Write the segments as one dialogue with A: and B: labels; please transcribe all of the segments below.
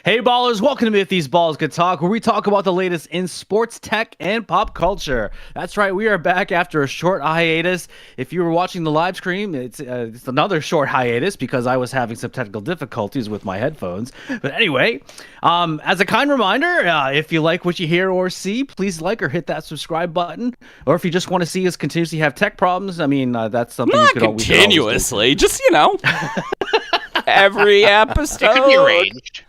A: Hey ballers, welcome to If These Balls Could Talk, where we talk about the latest in sports, tech, and pop culture. That's right, we are back after a short hiatus. If you were watching the live stream, it's another short hiatus because I was having some technical difficulties with my headphones. But anyway, as a kind reminder, if you like what you hear or see, please like or hit that subscribe button. Or if you just want to see us continuously have tech problems, I mean, that's something
B: Not
A: you could always
B: continuously, just, every episode.
C: It could be arranged.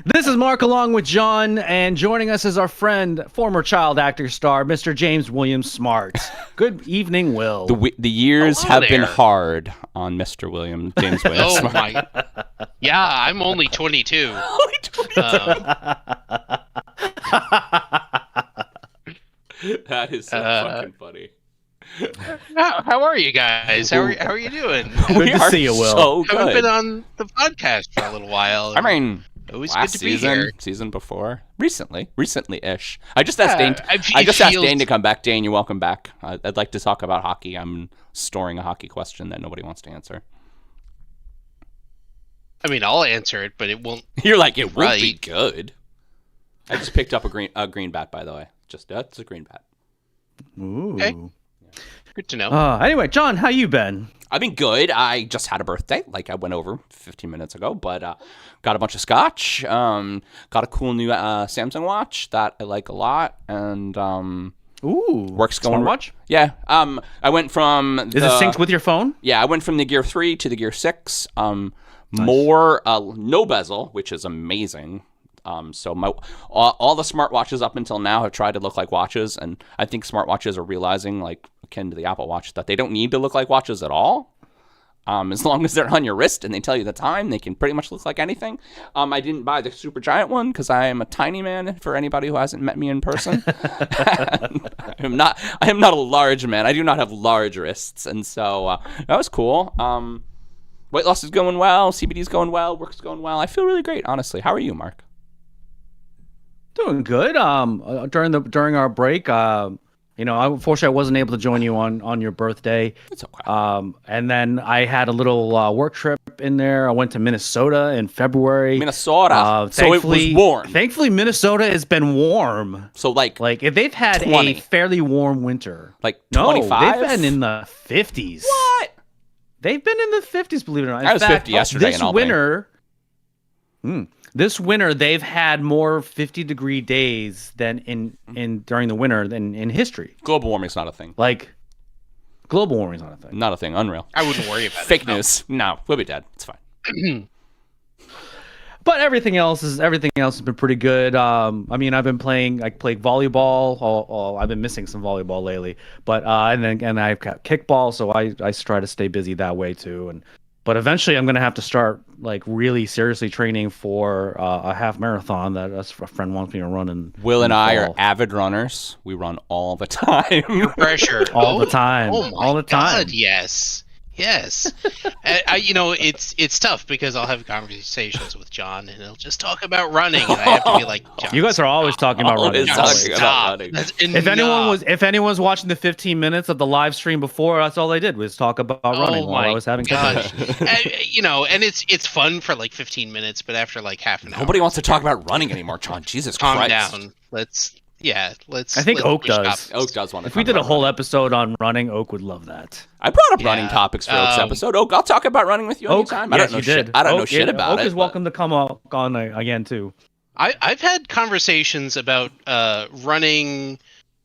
A: This is Mark along with John, and joining us is our friend, former child actor star, Mr. James William Smart. Good evening, Will.
B: The years have been hard on Mr. James William Smart.
C: My. Yeah, I'm only 22.
B: Only 22. That is so fucking funny.
C: How are you guys? How are you doing?
A: Good to see you, Will.
B: So good.
C: Haven't been on the podcast for a little while.
B: I mean,
C: always
B: last
C: good to be here.
B: season before, recently-ish. I just asked Dane.
C: Asked
B: Dane to come back. Dane, you're welcome back. I'd like to talk about hockey. I'm storing a hockey question that nobody wants to answer.
C: I mean, I'll answer it, but it won't.
B: You're like, it won't be good. I just picked up a green bat, by the way. It's a green bat.
A: Ooh.
C: Okay. Good to know.
A: Anyway, John, how you been?
B: I've been good. I just had a birthday, like I went over 15 minutes ago, but got a bunch of scotch. Got a cool new Samsung watch that I like a lot, and works going.
A: Smartwatch?
B: Yeah. I went from.
A: Is it synced with your phone?
B: Yeah, I went from the Gear 3 to the Gear 6. More no bezel, which is amazing. So all the smartwatches up until now have tried to look like watches, and I think smartwatches are realizing, like akin to the Apple Watch, that they don't need to look like watches at all. As long as they're on your wrist and they tell you the time, they can pretty much look like anything. I didn't buy the super giant one because I am a tiny man. For anybody who hasn't met me in person, I am not a large man. I do not have large wrists, and so that was cool. Weight loss is going well. CBD is going well. Work's going well. I feel really great, honestly. How are you, Mark?
A: Doing good. During our break, unfortunately I wasn't able to join you on your birthday.
B: It's okay.
A: And then I had a little work trip in there. I went to Minnesota in February.
B: Minnesota. So it was warm.
A: Thankfully, Minnesota has been warm.
B: So like
A: they've had
B: 20.
A: a fairly warm winter.
B: Like
A: 25?
B: No,
A: they've been in the 50s.
B: What?
A: They've been in the 50s, believe it or not.
B: I was 50 yesterday in Albany.
A: This winter, they've had more 50-degree days than in during the winter than in history.
B: Global warming's not a thing.
A: Like, global warming's not a thing.
B: Not a thing. Unreal.
C: I wouldn't worry about
B: Fake news. No, we'll be dead. It's fine.
A: But everything else has been pretty good. I played volleyball. I've been missing some volleyball lately. But and I've got kickball, so I try to stay busy that way too. But eventually, I'm going to have to start really seriously training for a half marathon that a friend wants me to run.
B: Will and I are avid runners. We run all the time.
C: Pressure.
A: all the time.
C: Oh my
A: all the time.
C: God, yes. It's tough because I'll have conversations with John and he'll just talk about running, and I have to be like, John,
A: you guys are always talking about running.
C: Stop.
A: If anyone's watching the 15 minutes of the live stream before, that's all they did was talk about running while I was having conversations.
C: And it's fun for like 15 minutes, but after like half an hour,
B: nobody wants to talk about running anymore, John. Jesus
C: Calm
B: Christ.
C: down. Let's.
A: I think Oak does.
B: Oak does want to.
A: If we did a whole episode on running, Oak would love that.
B: I brought up running topics for Oak's episode. Oak, I'll talk about running with you anytime.
A: Yes, you did.
B: I don't know shit about
A: Oak
B: it.
A: Oak is welcome to come on again too.
C: I've had conversations about running,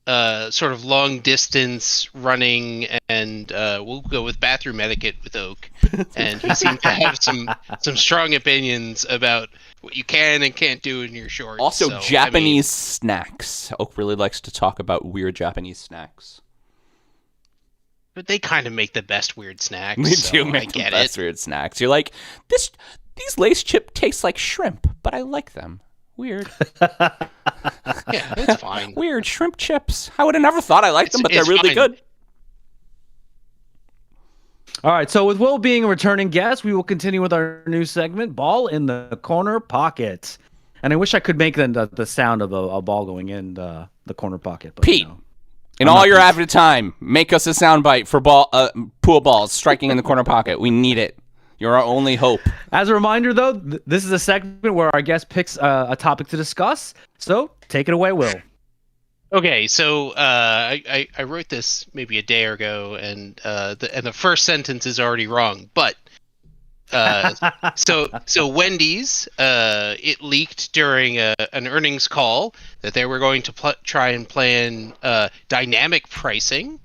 C: sort of long distance running, and we'll go with bathroom etiquette with Oak, and he seemed to have some strong opinions about what you can and can't do in your shorts.
B: Also, Japanese snacks. Oak really likes to talk about weird Japanese snacks.
C: But they kind of make the best weird snacks.
B: They do make the best weird snacks. You're like, these Lay's chip taste like shrimp, but I like them. Weird.
C: Yeah, it's fine.
B: Weird shrimp chips. I would have never thought I liked them, but they're really good.
A: All right, so with Will being a returning guest, we will continue with our new segment, Ball in the Corner Pocket. And I wish I could make the sound of a ball going in the corner pocket. But,
B: Pete, in all your avid time, make us a soundbite for pool balls striking in the corner pocket. We need it. You're our only hope.
A: As a reminder, though, this is a segment where our guest picks a topic to discuss. So take it away, Will.
C: Okay, so I wrote this maybe a day ago, and the first sentence is already wrong. But so Wendy's, it leaked during an earnings call that they were going to try and plan dynamic pricing.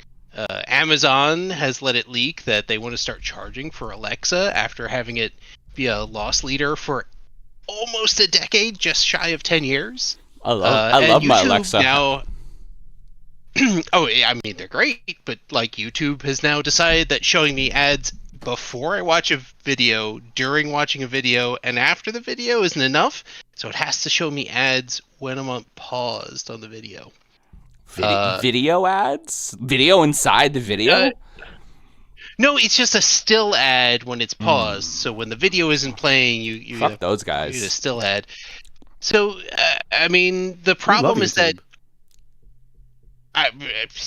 C: Amazon has let it leak that they want to start charging for Alexa after having it be a loss leader for almost a decade, just shy of 10 years.
B: I love my Alexa.
C: Now, I mean, they're great, but like YouTube has now decided that showing me ads before I watch a video, during watching a video, and after the video isn't enough. So it has to show me ads when I'm paused on the video.
B: Video ads? Video inside the video?
C: No, it's just a still ad when it's paused. So when the video isn't playing, you
B: fuck those guys.
C: You get a still ad. So I mean, the problem is that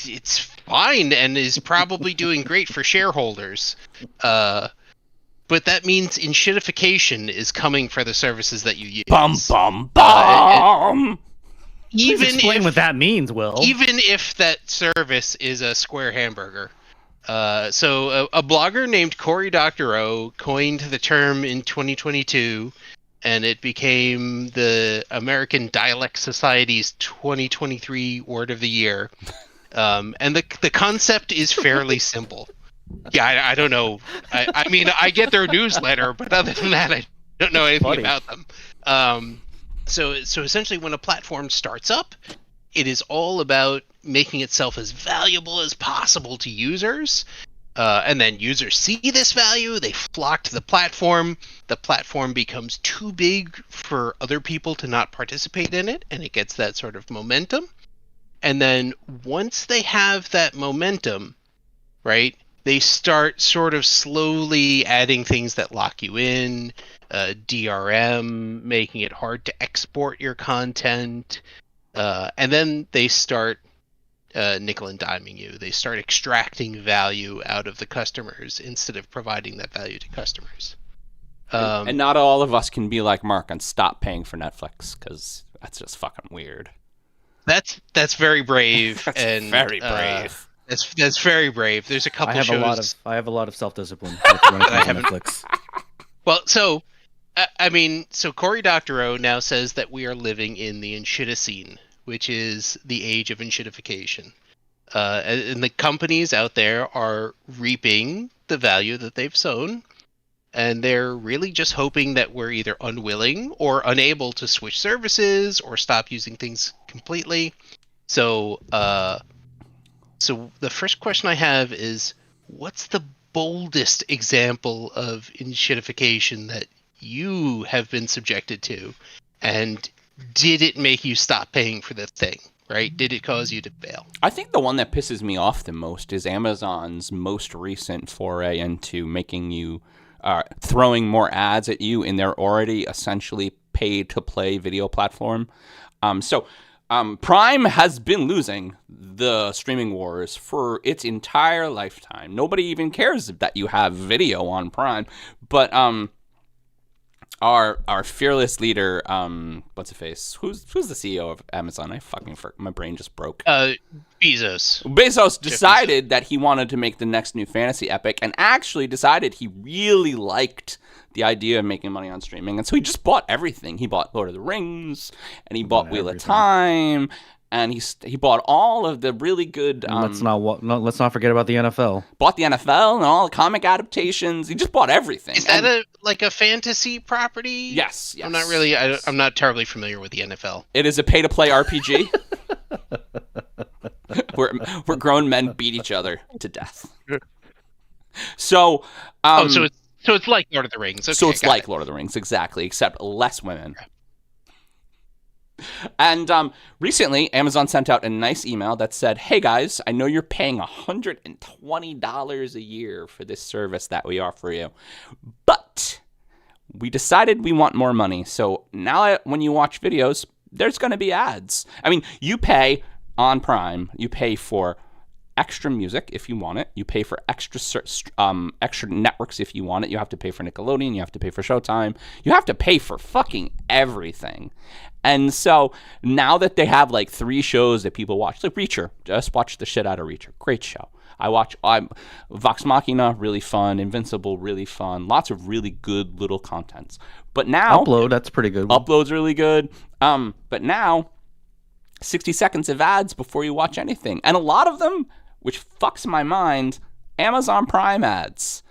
C: it's fine and is probably doing great for shareholders. But that means enshittification is coming for the services that you use.
B: Bum bum bum.
A: Please explain what that means, Will.
C: Even if that service is a square hamburger. So a blogger named Cory Doctorow coined the term in 2022, and it became the American Dialect Society's 2023 Word of the Year. And the concept is fairly simple. Yeah, I don't know. I mean, I get their newsletter, but other than that, I don't know anything about them. So essentially, when a platform starts up, it is all about making itself as valuable as possible to users. And then users see this value, they flock to the platform becomes too big for other people to not participate in it, and it gets that sort of momentum. And then once they have that momentum, right, they start sort of slowly adding things that lock you in, DRM, making it hard to export your content, and then they start nickel and diming you. They start extracting value out of the customers instead of providing that value to customers.
B: And not all of us can be like Mark and stop paying for Netflix, because that's just fucking weird.
C: That's very brave.
B: That's
C: and
B: very brave.
C: That's very brave. There's a couple shows.
A: I have a lot of self-discipline when it comes to Netflix.
C: Well, so I mean, so Cory Doctorow now says that we are living in the Enshitticene, which is the age of enshittification. And the companies out there are reaping the value that they've sown, and they're really just hoping that we're either unwilling or unable to switch services or stop using things completely. So the first question I have is, what's the boldest example of enshittification that you have been subjected to, and did it make you stop paying for the thing, right? Did it cause you to bail?
B: I think the one that pisses me off the most is Amazon's most recent foray into making you, throwing more ads at you in their already essentially pay-to-play video platform. Prime has been losing the streaming wars for its entire lifetime. Nobody even cares that you have video on Prime, but our fearless leader, what's his face? Who's the CEO of Amazon? My brain just broke.
C: Bezos.
B: Bezos decided that he wanted to make the next new fantasy epic, and actually decided he really liked the idea of making money on streaming, and so he just bought everything. He bought Lord of the Rings, and he bought Wheel of Time, and he bought all of the really good.
A: Let's not forget about the NFL.
B: Bought the NFL and all the comic adaptations. He just bought everything.
C: Is that a fantasy property?
B: Yes.
C: I'm not terribly familiar with the NFL.
B: It is a pay-to-play RPG. where grown men beat each other to death. So,
C: so it's like Lord of the Rings. Okay,
B: so it's like Lord of the Rings, exactly, except less women. And recently, Amazon sent out a nice email that said, "Hey guys, I know you're paying $120 a year for this service that we offer you, but we decided we want more money. So now when you watch videos, there's going to be ads. I mean, you pay on Prime, you pay for extra music if you want it. You pay for extra networks if you want it. You have to pay for Nickelodeon. You have to pay for Showtime. You have to pay for fucking everything. And so now that they have like 3 shows that people watch, like Reacher, just watch the shit out of Reacher. Great show. I'm Vox Machina, really fun. Invincible, really fun. Lots of really good little contents. But now
A: Upload, that's pretty good.
B: Upload's really good. But now 60 seconds of ads before you watch anything. And a lot of them, which fucks my mind, Amazon Prime ads,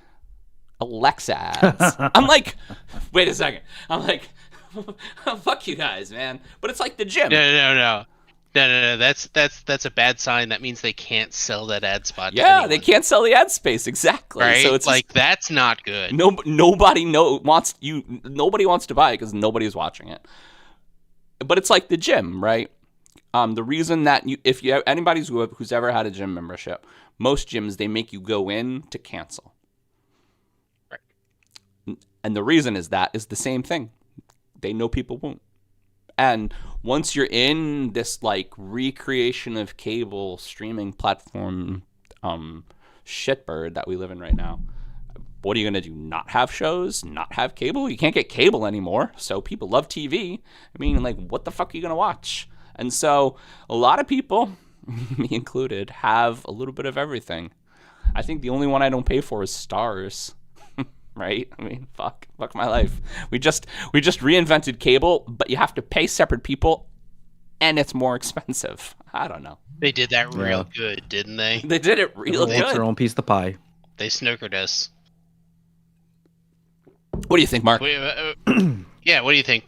B: Alexa ads. I'm like, wait a second. I'm like, fuck you guys, man. But it's like the gym.
C: No. That's a bad sign. That means they can't sell that ad spot. to
B: Yeah,
C: anyone,
B: they can't sell the ad space, exactly.
C: right?
B: So it's
C: like that's not good.
B: nobody wants to buy it because nobody's watching it. But it's like the gym, right? The reason that if you have anybody who's ever had a gym membership, most gyms they make you go in to cancel.
C: Right.
B: And the reason is the same thing. They know people won't. And once you're in this like recreation of cable streaming platform shitbird that we live in right now, what are you going to do? Not have shows? Not have cable? You can't get cable anymore. So people love TV. I mean, like, what the fuck are you going to watch? And so a lot of people, me included, have a little bit of everything. I think the only one I don't pay for is Stars. Right? I mean, fuck my life. We just reinvented cable, but you have to pay separate people, and it's more expensive. I don't know.
C: They did that real good, didn't they?
B: They did it real
A: Everyone wants
B: good.
A: their own piece of the pie.
C: They snookered us.
B: What do you think, Mark?
C: Yeah, what do you think?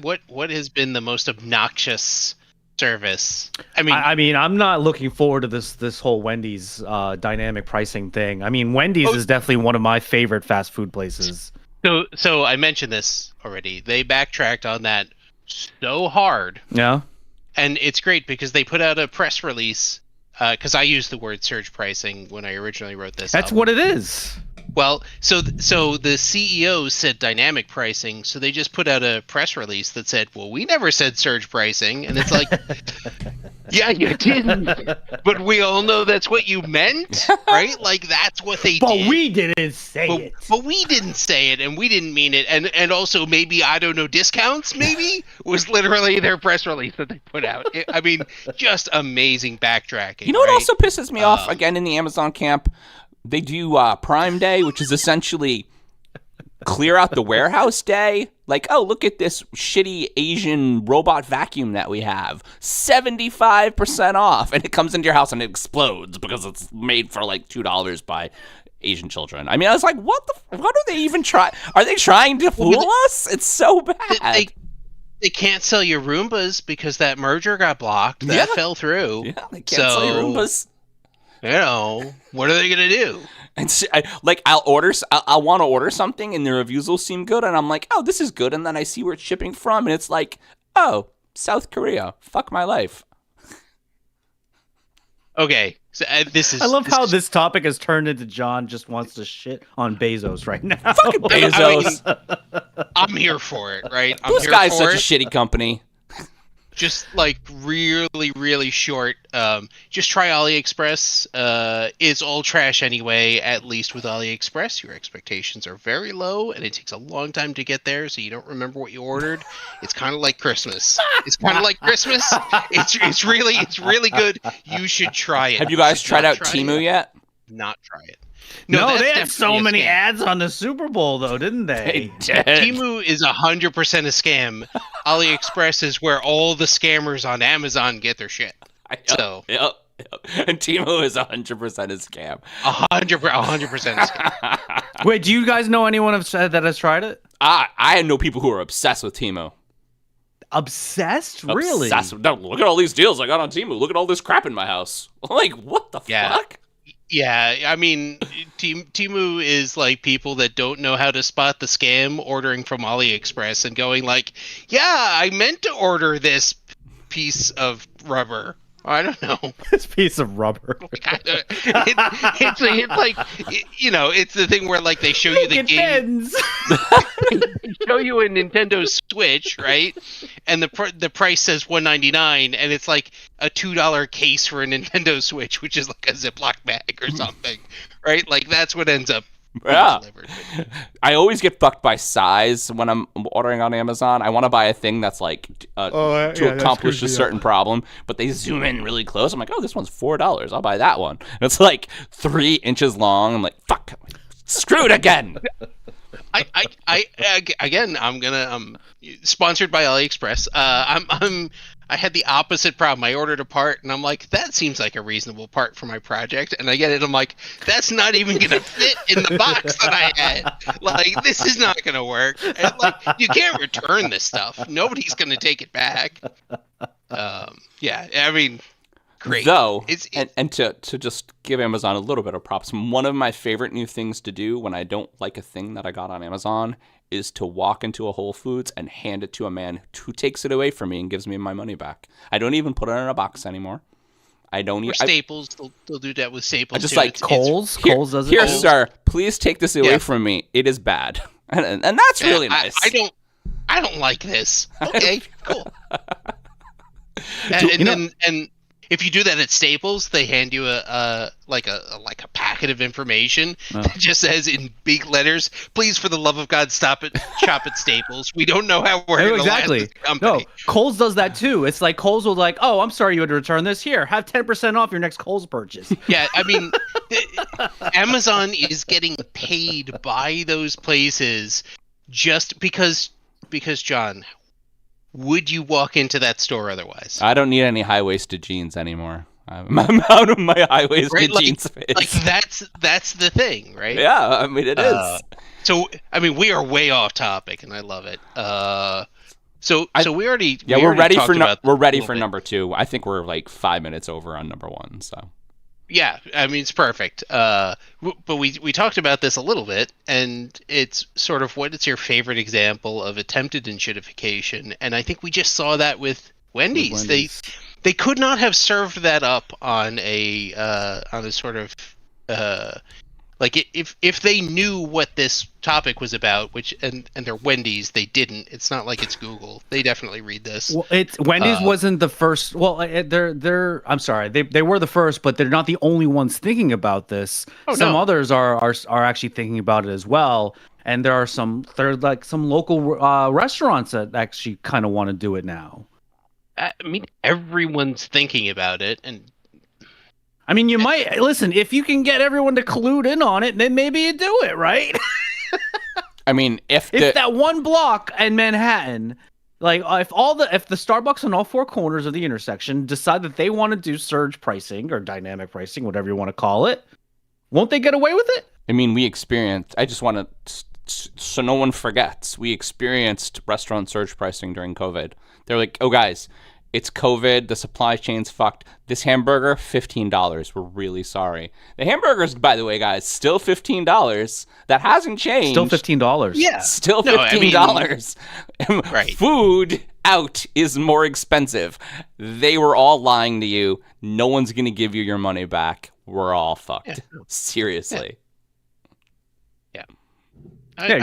C: What has been the most obnoxious service? I mean,
A: I'm not looking forward to this whole Wendy's dynamic pricing thing. I mean, Wendy's is definitely one of my favorite fast food places.
C: So I mentioned this already. They backtracked on that so hard.
A: Yeah.
C: And it's great because they put out a press release because I used the word surge pricing when I originally wrote this.
A: That's what it is.
C: Well, so the CEO said dynamic pricing, so they just put out a press release that said, "Well, we never said surge pricing," and it's like, yeah, you didn't, but we all know that's what you meant, right? Like that's what they
A: But
C: did.
A: we didn't say it.
C: But we didn't say it, and we didn't mean it, and also maybe I don't know discounts maybe was literally their press release that they put out. I mean, just amazing backtracking.
B: You know what
C: right?
B: also pisses me off again in the Amazon camp? They do Prime Day, which is essentially clear out the warehouse day. Like, oh, look at this shitty Asian robot vacuum that we have. 75% off. And it comes into your house and it explodes because it's made for like $2 by Asian children. I mean, I was like, what are they even trying? Are they trying to fool us? It's so bad.
C: They can't sell you Roombas because that merger got blocked. That fell through.
B: Yeah, they can't sell you Roombas.
C: You know, what are they gonna do?
B: And so, I'll want to order something, and the reviews will seem good, and I'm like, oh, this is good, and then I see where it's shipping from, and it's like, oh, South Korea, fuck my life.
C: Okay, so this is.
A: I love how this topic has turned into John just wants to shit on Bezos right now.
B: Fucking Bezos.
C: I'm here for it, right?
B: This guy's such a shitty company.
C: Just like really, really short. Just try AliExpress. It's all trash anyway. At least with AliExpress, your expectations are very low, and it takes a long time to get there, so you don't remember what you ordered. It's kind of like Christmas. It's It's really good. You should try it.
B: Have you guys tried out Temu yet?
C: Not try it.
A: No, they had so many ads on the Super Bowl, though, didn't they?
B: They did.
C: Temu is 100% a scam. AliExpress is where all the scammers on Amazon get their shit. So,
B: yep. And Temu is 100% a scam.
C: 100% a scam.
A: Wait, do you guys know anyone that has tried it?
B: I know people who are obsessed with Temu.
A: Obsessed? Really?
B: Obsessed. No, look at all these deals I got on Temu. Look at all this crap in my house. Like, what the fuck?
C: Yeah, I mean, Temu is like people that don't know how to spot the scam ordering from AliExpress and going like, yeah, I meant to order this piece of rubber. I don't know.
A: This piece of rubber.
C: It's like, it's the thing where like they show you the
A: It
C: game.
A: bends.
C: They show you a Nintendo Switch, right? And the price says $199, and it's like a $2 case for a Nintendo Switch, which is like a Ziploc bag or something, right? Like that's what ends up being delivered.
B: I always get fucked by size when I'm ordering on Amazon. I want to buy a thing that's like to accomplish a certain problem, but they zoom in really close. I'm like, oh, this one's $4. I'll buy that one. And it's like 3 inches long. I'm like, fuck, screwed again.
C: Again, I'm sponsored by AliExpress. I had the opposite problem. I ordered a part, and I'm like, that seems like a reasonable part for my project. And I get it, I'm like, that's not even going to fit in the box that I had. Like, this is not going to work. And, like, you can't return this stuff. Nobody's going to take it back. Yeah, I mean, great.
B: Though, and to just give Amazon a little bit of props, one of my favorite new things to do when I don't like a thing that I got on Amazon is to walk into a Whole Foods and hand it to a man who takes it away from me and gives me my money back. I don't even put it in a box anymore. I don't even.
C: Staples, they'll do that with Staples.
B: I just
C: too.
B: like
A: Kohl's.
B: Here,
A: Kohl's does it.
B: Here, sir, please take this away from me. It is bad, and that's really nice.
C: I don't like this. Okay, cool. And if you do that at Staples, they hand you a packet of information that just says in big letters, "Please, for the love of God, shop at Staples. We don't know how we're going to last this company."
A: No, Kohl's does that too. It's like Kohl's will like, "Oh, I'm sorry you had to return this. Here, have 10% off your next Kohl's purchase."
C: Yeah, I mean, Amazon is getting paid by those places just because John. Would you walk into that store otherwise?
B: I don't need any high-waisted jeans anymore. I'm out of my high-waisted jeans phase.
C: Like that's the thing, right?
B: Yeah, I mean it is.
C: So I mean we are way off topic, and I love it. So we already
B: we're ready for
C: bit.
B: number 2. I think we're like 5 minutes over on number 1. So
C: yeah, I mean it's perfect. But we talked about this a little bit, and it's sort of what is your favorite example of attempted enshittification? And I think we just saw that with Wendy's. They could not have served that up on a sort of like if they knew what this topic was about, which and they're Wendy's, they didn't. It's not like it's Google. They definitely read this.
A: Well, Wendy's wasn't the first. Well, they're. I'm sorry, they were the first, but they're not the only ones thinking about this. Some others are actually thinking about it as well. And there are some local restaurants that actually kind of want to do it now.
C: I mean, everyone's thinking about it, and
A: I mean, you might listen if you can get everyone to collude in on it, then maybe you do it, right?
B: I mean, if
A: that one block in Manhattan, like if the Starbucks on all 4 corners of the intersection decide that they want to do surge pricing or dynamic pricing, whatever you want to call it, won't they get away with it?
B: I mean, I just want to, so no one forgets, we experienced restaurant surge pricing during COVID. They're like, oh guys, it's COVID, the supply chain's fucked. This hamburger, $15. We're really sorry. The hamburgers, by the way, guys, still $15. That hasn't changed.
A: Still $15.
C: Yeah.
B: Still $15.
C: Right.
B: Food out is more expensive. They were all lying to you. No one's going to give you your money back. We're all fucked. Yeah. Seriously.
C: Yeah.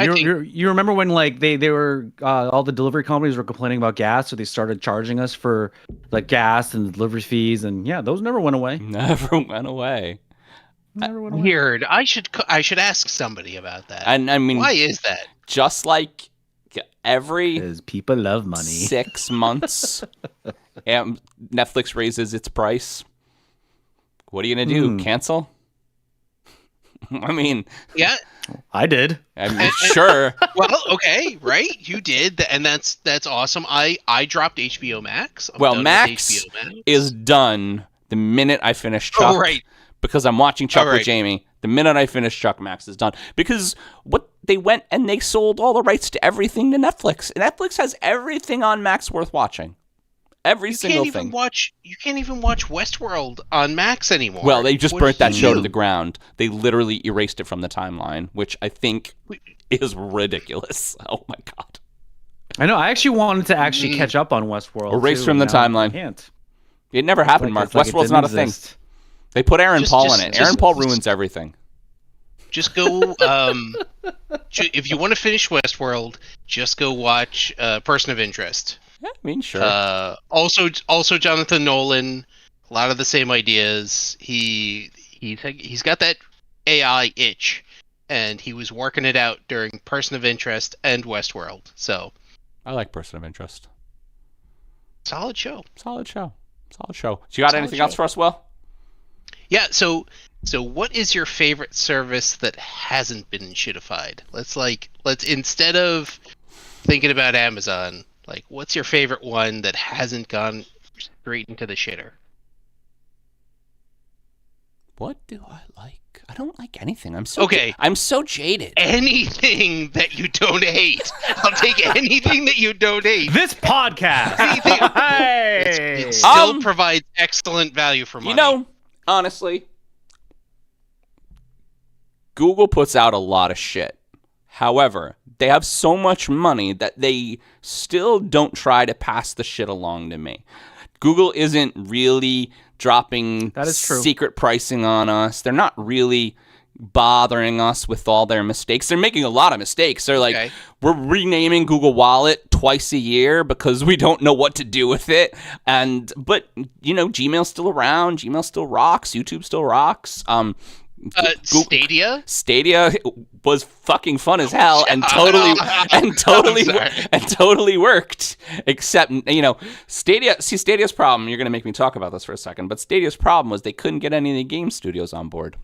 A: You remember when like they were all the delivery companies were complaining about gas, so they started charging us for like gas and delivery fees, and yeah, those never went away.
B: Never went away.
C: Weird. I should ask somebody about that.
B: And I mean,
C: why is that?
B: Just like
A: because people love money.
B: 6 months, Netflix raises its price. What are you gonna do? Cancel? I mean,
C: yeah.
A: I did.
B: I mean, sure.
C: Well, okay, right? You did, and that's awesome. I dropped HBO Max.
B: Max is done the minute I finish Chuck.
C: Oh, right.
B: Because I'm watching Chuck with Jamie. The minute I finish Chuck, Max is done. Because they went and they sold all the rights to everything to Netflix. Netflix has everything on Max worth watching. Every single thing.
C: You can't even watch Westworld on Max anymore.
B: Well, they just burnt that show to the ground. They literally erased it from the timeline, which I think is ridiculous. Oh my god!
A: I know. I actually wanted to catch up on Westworld.
B: Erased from the timeline.
A: I can't.
B: It never happened, Mark.
A: It's like it
B: Westworld's
A: didn't
B: not a thing.
A: exist.
B: They put Aaron Paul in
C: just-
B: it.
C: just-
B: Aaron Paul ruins everything.
C: Just go. If you want to finish Westworld, just go watch Person of Interest.
B: Yeah, I mean, sure.
C: Also Jonathan Nolan. A lot of the same ideas. He's got that AI itch, and he was working it out during Person of Interest and Westworld. So
B: I like Person of Interest.
C: solid show.
B: Solid show. So you got anything else for us, Will?
C: Yeah. So what is your favorite service that hasn't been shittified? Let's instead of thinking about Amazon, like what's your favorite one that hasn't gone straight into the shitter?
B: What do I like? I don't like anything. I'm so
C: Okay.
B: I'm so jaded.
C: Anything that you don't hate. I'll take anything that you don't hate.
A: This podcast. Hey!
C: It still provides excellent value for money.
B: You know, honestly, Google puts out a lot of shit. However, they have so much money that they still don't try to pass the shit along to me. Google isn't really dropping
A: That is true.
B: secret pricing on us. They're not really bothering us with all their mistakes. They're making a lot of mistakes. They're like,
C: Okay.
B: we're renaming Google Wallet twice a year because we don't know what to do with it. But you know, Gmail's still around. Gmail still rocks. YouTube still rocks.
C: Stadia
B: was fucking fun as hell and totally worked. Except, you know, Stadia's problem, you're going to make me talk about this for a second, but Stadia's problem was they couldn't get any of the game studios on board.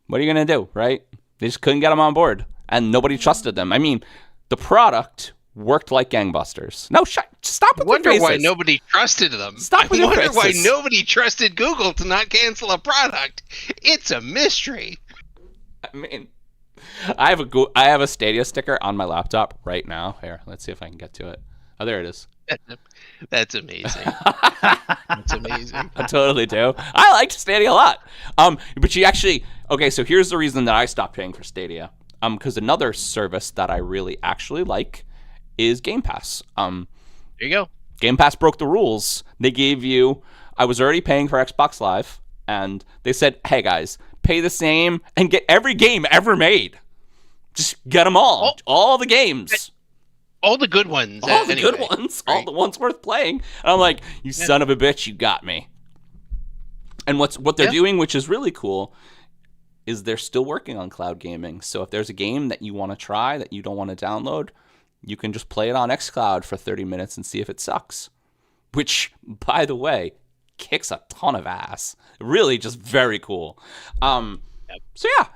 B: What are you going to do, right? They just couldn't get them on board and nobody trusted them. I mean, the product worked like gangbusters. No, stop with
C: wonder
B: your
C: why
B: faces.
C: nobody trusted them.
B: Stop with
C: I
B: your
C: wonder why
B: faces.
C: nobody trusted Google to not cancel a product. It's a mystery.
B: I mean, I have a Stadia sticker on my laptop right now. Here, let's see if I can get to it. Oh, there it is.
C: That's amazing. That's amazing.
B: I totally do. I liked Stadia a lot. But you actually, okay, so here's the reason that I stopped paying for Stadia. Because another service that I really actually like is Game Pass.
C: There you go.
B: Game Pass broke the rules. They gave you, I was already paying for Xbox Live, and they said, hey guys, pay the same and get every game ever made. Just get them all. All the games.
C: All the good ones.
B: All the
C: anyway.
B: good ones.
C: Right.
B: All the ones worth playing. And I'm like, you son of a bitch, you got me. And what they're doing, which is really cool, is they're still working on cloud gaming. So if there's a game that you want to try that you don't want to download, you can just play it on xCloud for 30 minutes and see if it sucks. Which, by the way, kicks a ton of ass. Really just very cool. So yeah,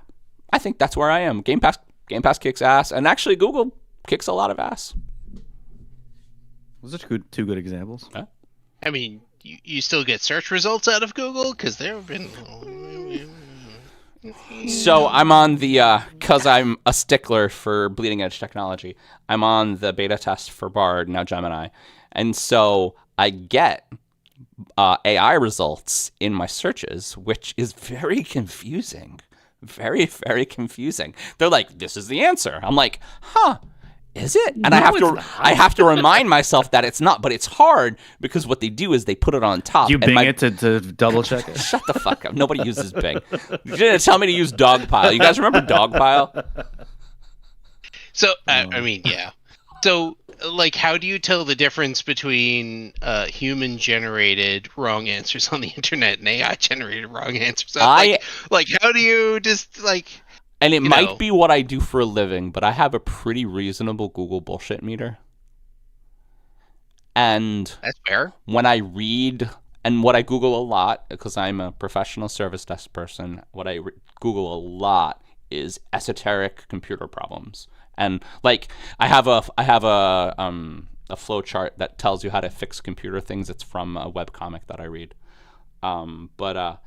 B: I think that's where I am. Game Pass kicks ass. And actually, Google kicks a lot of ass.
A: Those are two good examples.
B: Huh?
C: I mean, you still get search results out of Google? Because there have been...
B: So I'm on the, because I'm a stickler for bleeding edge technology, I'm on the beta test for Bard, now Gemini. And so I get AI results in my searches, which is very confusing. Very, very confusing. They're like, this is the answer. I'm like, huh. Is it? And I have to remind myself that it's not, but it's hard because what they do is they put it on top.
A: You
B: and
A: Bing it to double check it.
B: Shut the fuck up. Nobody uses Bing. You didn't tell me to use Dogpile. You guys remember Dogpile?
C: So, I mean, yeah. So, like, how do you tell the difference between human-generated wrong answers on the internet and AI-generated wrong answers? Like, how do you just, like...
B: And it might be what I do for a living, but I have a pretty reasonable Google bullshit meter. And
C: That's fair.
B: when I read, and what I Google a lot, because I'm a professional service desk person, what I Google a lot is esoteric computer problems. And like, I have a flow chart that tells you how to fix computer things. It's from a webcomic that I read. But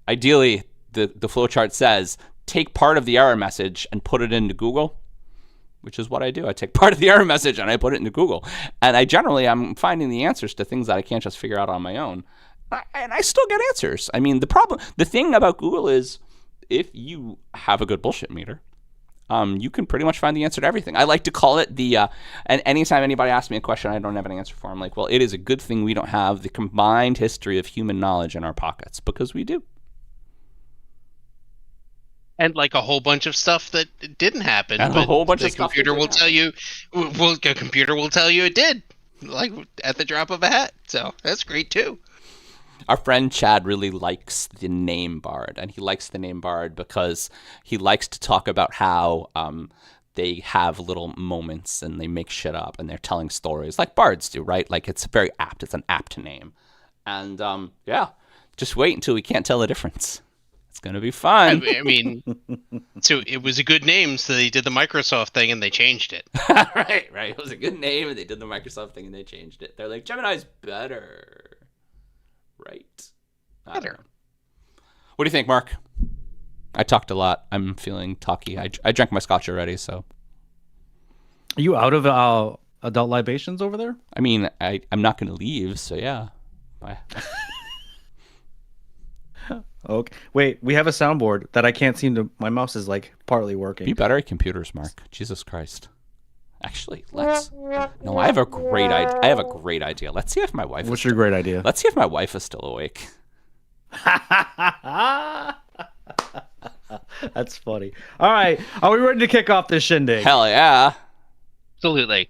B: ideally, the flow chart says, take part of the error message and put it into Google, which is what I do. I take part of the error message and I put it into Google. And I'm finding the answers to things that I can't just figure out on my own. And I still get answers. I mean, the thing about Google is if you have a good bullshit meter you can pretty much find the answer to everything. I like to call it and anytime anybody asks me a question I don't have an answer for, I'm like, well, it is a good thing we don't have the combined history of human knowledge in our pockets, because we do.
C: And like a whole bunch of stuff that didn't happen.
B: And a whole bunch of stuff
C: computer will tell you. Well, a computer will tell you it did, like at the drop of a hat. So that's great too.
B: Our friend Chad really likes the name Bard, and he likes the name Bard because he likes to talk about how they have little moments and they make shit up and they're telling stories like bards do, right? Like it's very apt. It's an apt name. And yeah, just wait until we can't tell the difference. It's going to be fun.
C: I mean, so it was a good name, so they did the Microsoft thing and they changed it.
B: Right. It was a good name and they did the Microsoft thing and they changed it. They're like, Gemini's better. Right.
C: Better.
B: What do you think, Mark? I talked a lot. I'm feeling talky. I drank my scotch already, so.
A: Are you out of adult libations over there?
B: I mean, I'm not going to leave, so yeah.
A: Okay. Wait, we have a soundboard that I can't seem to. My mouse is like partly working.
B: Be better at computers, Mark. Jesus Christ. Actually, let's. No, I have a great idea. Let's see if my wife.
A: What's your great idea?
B: Let's see if my wife is still awake.
A: That's funny. All right, are we ready to kick off this shindig?
B: Hell yeah!
C: Absolutely.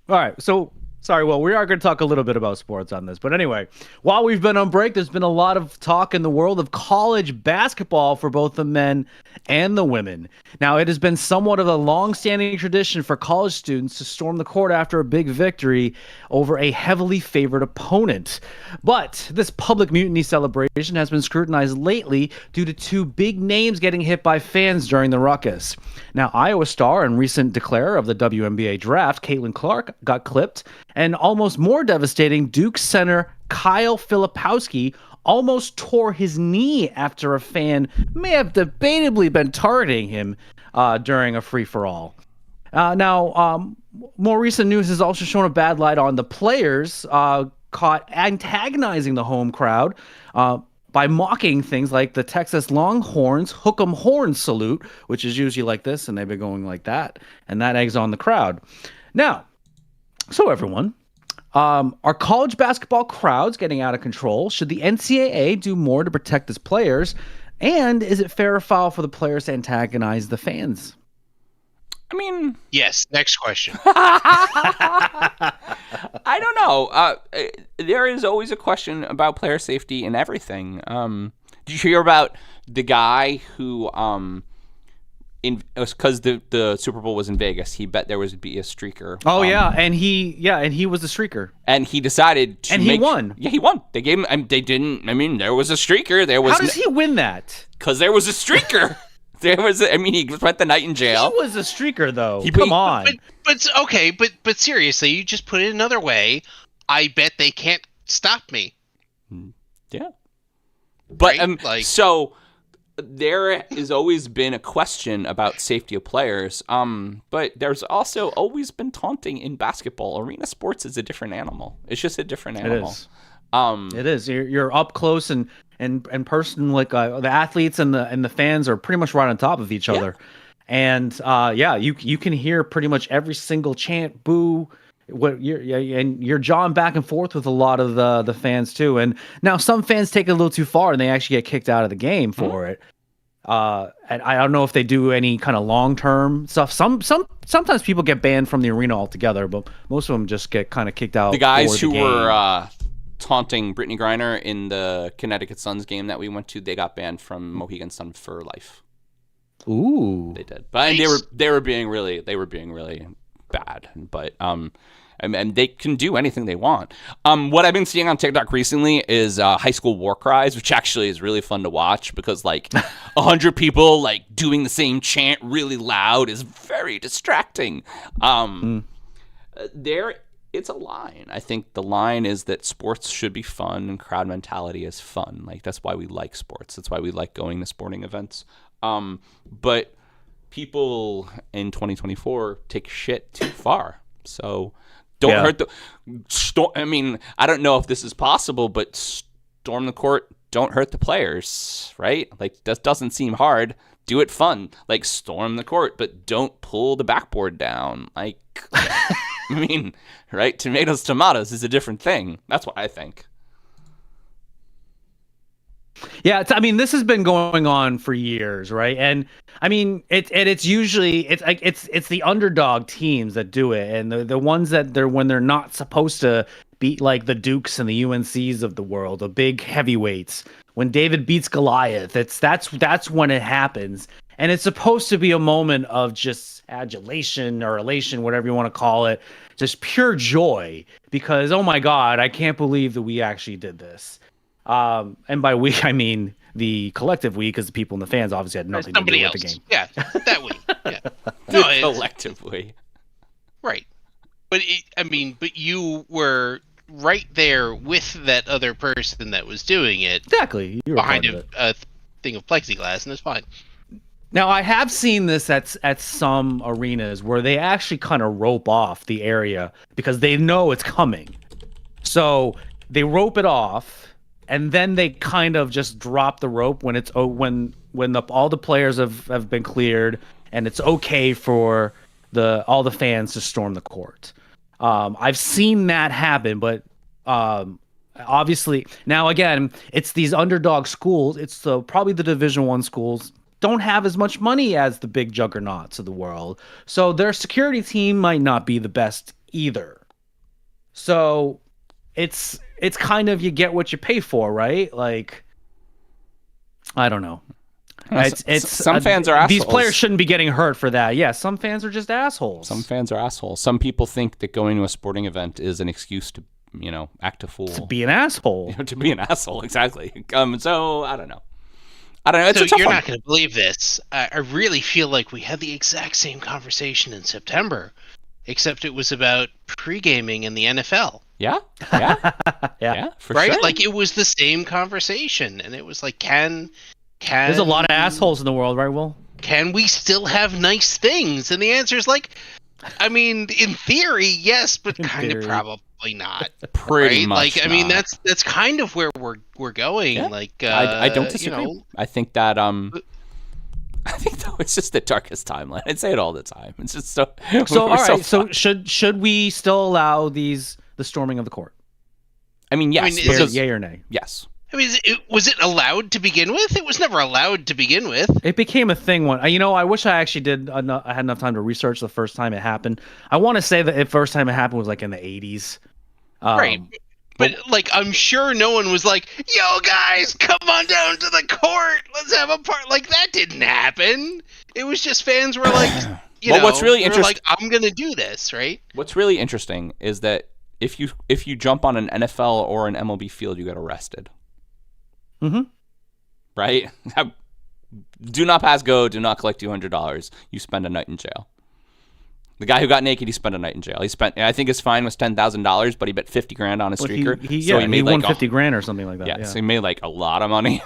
A: All right, so. Sorry, well, we are going to talk a little bit about sports on this. But anyway, while we've been on break, there's been a lot of talk in the world of college basketball for both the men and the women. Now, it has been somewhat of a long-standing tradition for college students to storm the court after a big victory over a heavily favored opponent. But this public mutiny celebration has been scrutinized lately due to two big names getting hit by fans during the ruckus. Now, Iowa star and recent declarer of the WNBA draft, Caitlin Clark, got clipped. And almost more devastating, Duke center Kyle Filipowski almost tore his knee after a fan may have debatably been targeting him during a free-for-all. Now, more recent news has also shown a bad light on the players caught antagonizing the home crowd by mocking things like the Texas Longhorns hook 'em horn salute, which is usually like this, and they've been going like that, and that eggs on the crowd. Now, so everyone, are college basketball crowds getting out of control? Should the NCAA do more to protect its players? And is it fair or foul for the players to antagonize the fans?
B: I mean...
C: Yes, next question.
B: I don't know. There is always a question about player safety in everything. Did you hear about the guy who... because the Super Bowl was in Vegas, he bet there would be a streaker.
A: Oh and he was the streaker,
B: and he decided to.
A: And he won.
B: Yeah, he won. They gave him. They didn't. I mean, there was a streaker. There was.
A: How does he win that?
B: Because there was a streaker. There was. I mean, he spent the night in jail.
A: He was a streaker, though. Come on.
C: But okay. But seriously, you just put it another way. I bet they can't stop me.
B: Yeah. But
C: Right?
B: so. There has always been a question about safety of players, but there's also always been taunting in basketball. Arena sports is a different animal. It's just a different animal.
A: It is. You're up close and person, like the athletes and the fans are pretty much right on top of each other, and you can hear pretty much every single chant, boo. And you're jawing back and forth with a lot of the fans too. And now some fans take it a little too far and they actually get kicked out of the game for it. And I don't know if they do any kind of long-term stuff. Sometimes people get banned from the arena altogether, but most of them just get kind of kicked out.
B: The guys who were taunting Brittany Griner in the Connecticut Suns game that we went to, they got banned from Mohegan Sun for life.
A: Ooh,
B: they did, but nice. they were being really bad, but and they can do anything they want. What I've been seeing on TikTok recently is high school war cries, which actually is really fun to watch because like 100 people like doing the same chant really loud is very distracting. It's a line. I think the line is that sports should be fun and crowd mentality is fun. Like that's why we like sports. That's why we like going to sporting events. But people in 2024 take shit too far. So don't hurt the storm. I mean, I don't know if this is possible, but storm the court don't hurt the players, right? Like, that doesn't seem hard. Do it fun. Like, storm the court, but don't pull the backboard down. Like, I mean, right? Tomatoes is a different thing. That's what I think.
A: Yeah, I mean, this has been going on for years, right? And I mean, it's usually it's the underdog teams that do it, and the ones that when they're not supposed to beat like the Dukes and the UNCs of the world, the big heavyweights. When David beats Goliath, that's when it happens, and it's supposed to be a moment of just adulation or elation, whatever you want to call it, just pure joy because oh my God, I can't believe that we actually did this. And by we, I mean the collective we, because the people and the fans obviously had nothing to do with the game.
C: Yeah, that we. Yeah. No,
B: Collective we.
C: Right. But but you were right there with that other person that was doing it.
A: Exactly. You were
C: behind
A: part of it.
C: a thing of plexiglass, and it's fine.
A: Now, I have seen this at some arenas where they actually kind of rope off the area because they know it's coming. So they rope it off. And then they kind of just drop the rope when it's when all the players have been cleared and it's okay for all the fans to storm the court. I've seen that happen, but obviously now again it's these underdog schools. It's probably the Division I schools don't have as much money as the big juggernauts of the world, so their security team might not be the best either. So it's kind of you get what you pay for, right? Like, I don't know. It's
B: some fans are assholes.
A: These players shouldn't be getting hurt for that. Yeah, some fans are just assholes.
B: Some fans are assholes. Some people think that going to a sporting event is an excuse to, act a fool.
A: To be an asshole.
B: To be an asshole, exactly. So I don't know.
C: It's so you're not going to believe this. I really feel like we had the exact same conversation in September, except it was about pre-gaming in the NFL.
B: Yeah, for
C: right?
B: sure.
C: Like it was the same conversation, and it was like, can
A: there's a lot of assholes in the world, right, Will?
C: Can we still have nice things? And the answer is like, I mean, in theory, yes, but kind of probably not.
B: Pretty much.
C: Like, I mean, that's kind of where we're going. Yeah. Like,
B: I don't disagree. I think that though it's just the darkest timeline. I say it all the time. It's just so.
A: So all right. So should we still allow the storming of the court?
B: I mean, yes.
A: Yay or nay?
B: Yes.
C: I mean, was it allowed to begin with? It was never allowed to begin with.
A: It became a thing I wish I actually I had enough time to research the first time it happened. I want to say that the first time it happened was like in the 80s.
C: Right. But like, I'm sure no one was like, "Yo, guys, come on down to the court. Let's have a part." Like that didn't happen. It was just fans were like,
B: what's really interesting,
C: like, I'm gonna do this, right?
B: What's really interesting is that if you jump on an NFL or an MLB field, you get arrested.
A: Mm-hmm.
B: Right? Do not pass go. Do not collect $200. You spend a night in jail. The guy who got naked, he spent a night in jail. I think his fine was $10,000, but he bet $50,000 on a streaker.
A: He won $50,000 or something like that.
B: Yeah, so he made like a lot of money.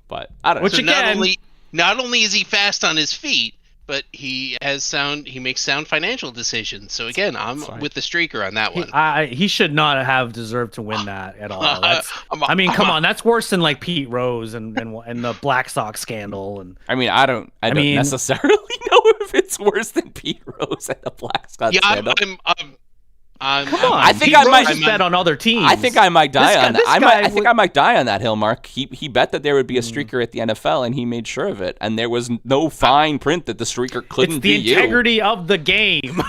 B: But I don't know.
C: Which again, not only is he fast on his feet, but he makes sound financial decisions. So again, I'm with the streaker on that one.
A: He should not have deserved to win that at all. Come on, that's worse than like Pete Rose and the Black Sox scandal. And
B: I don't necessarily know if it's worse than Pete Rose and the Black Sox scandal.
A: I think I might bet on other teams.
B: I think I might die on that. I think I might die on that hill, Mark. He bet that there would be a streaker at the NFL, and he made sure of it. And there was no fine print that the streaker couldn't be you.
A: It's the integrity of the game.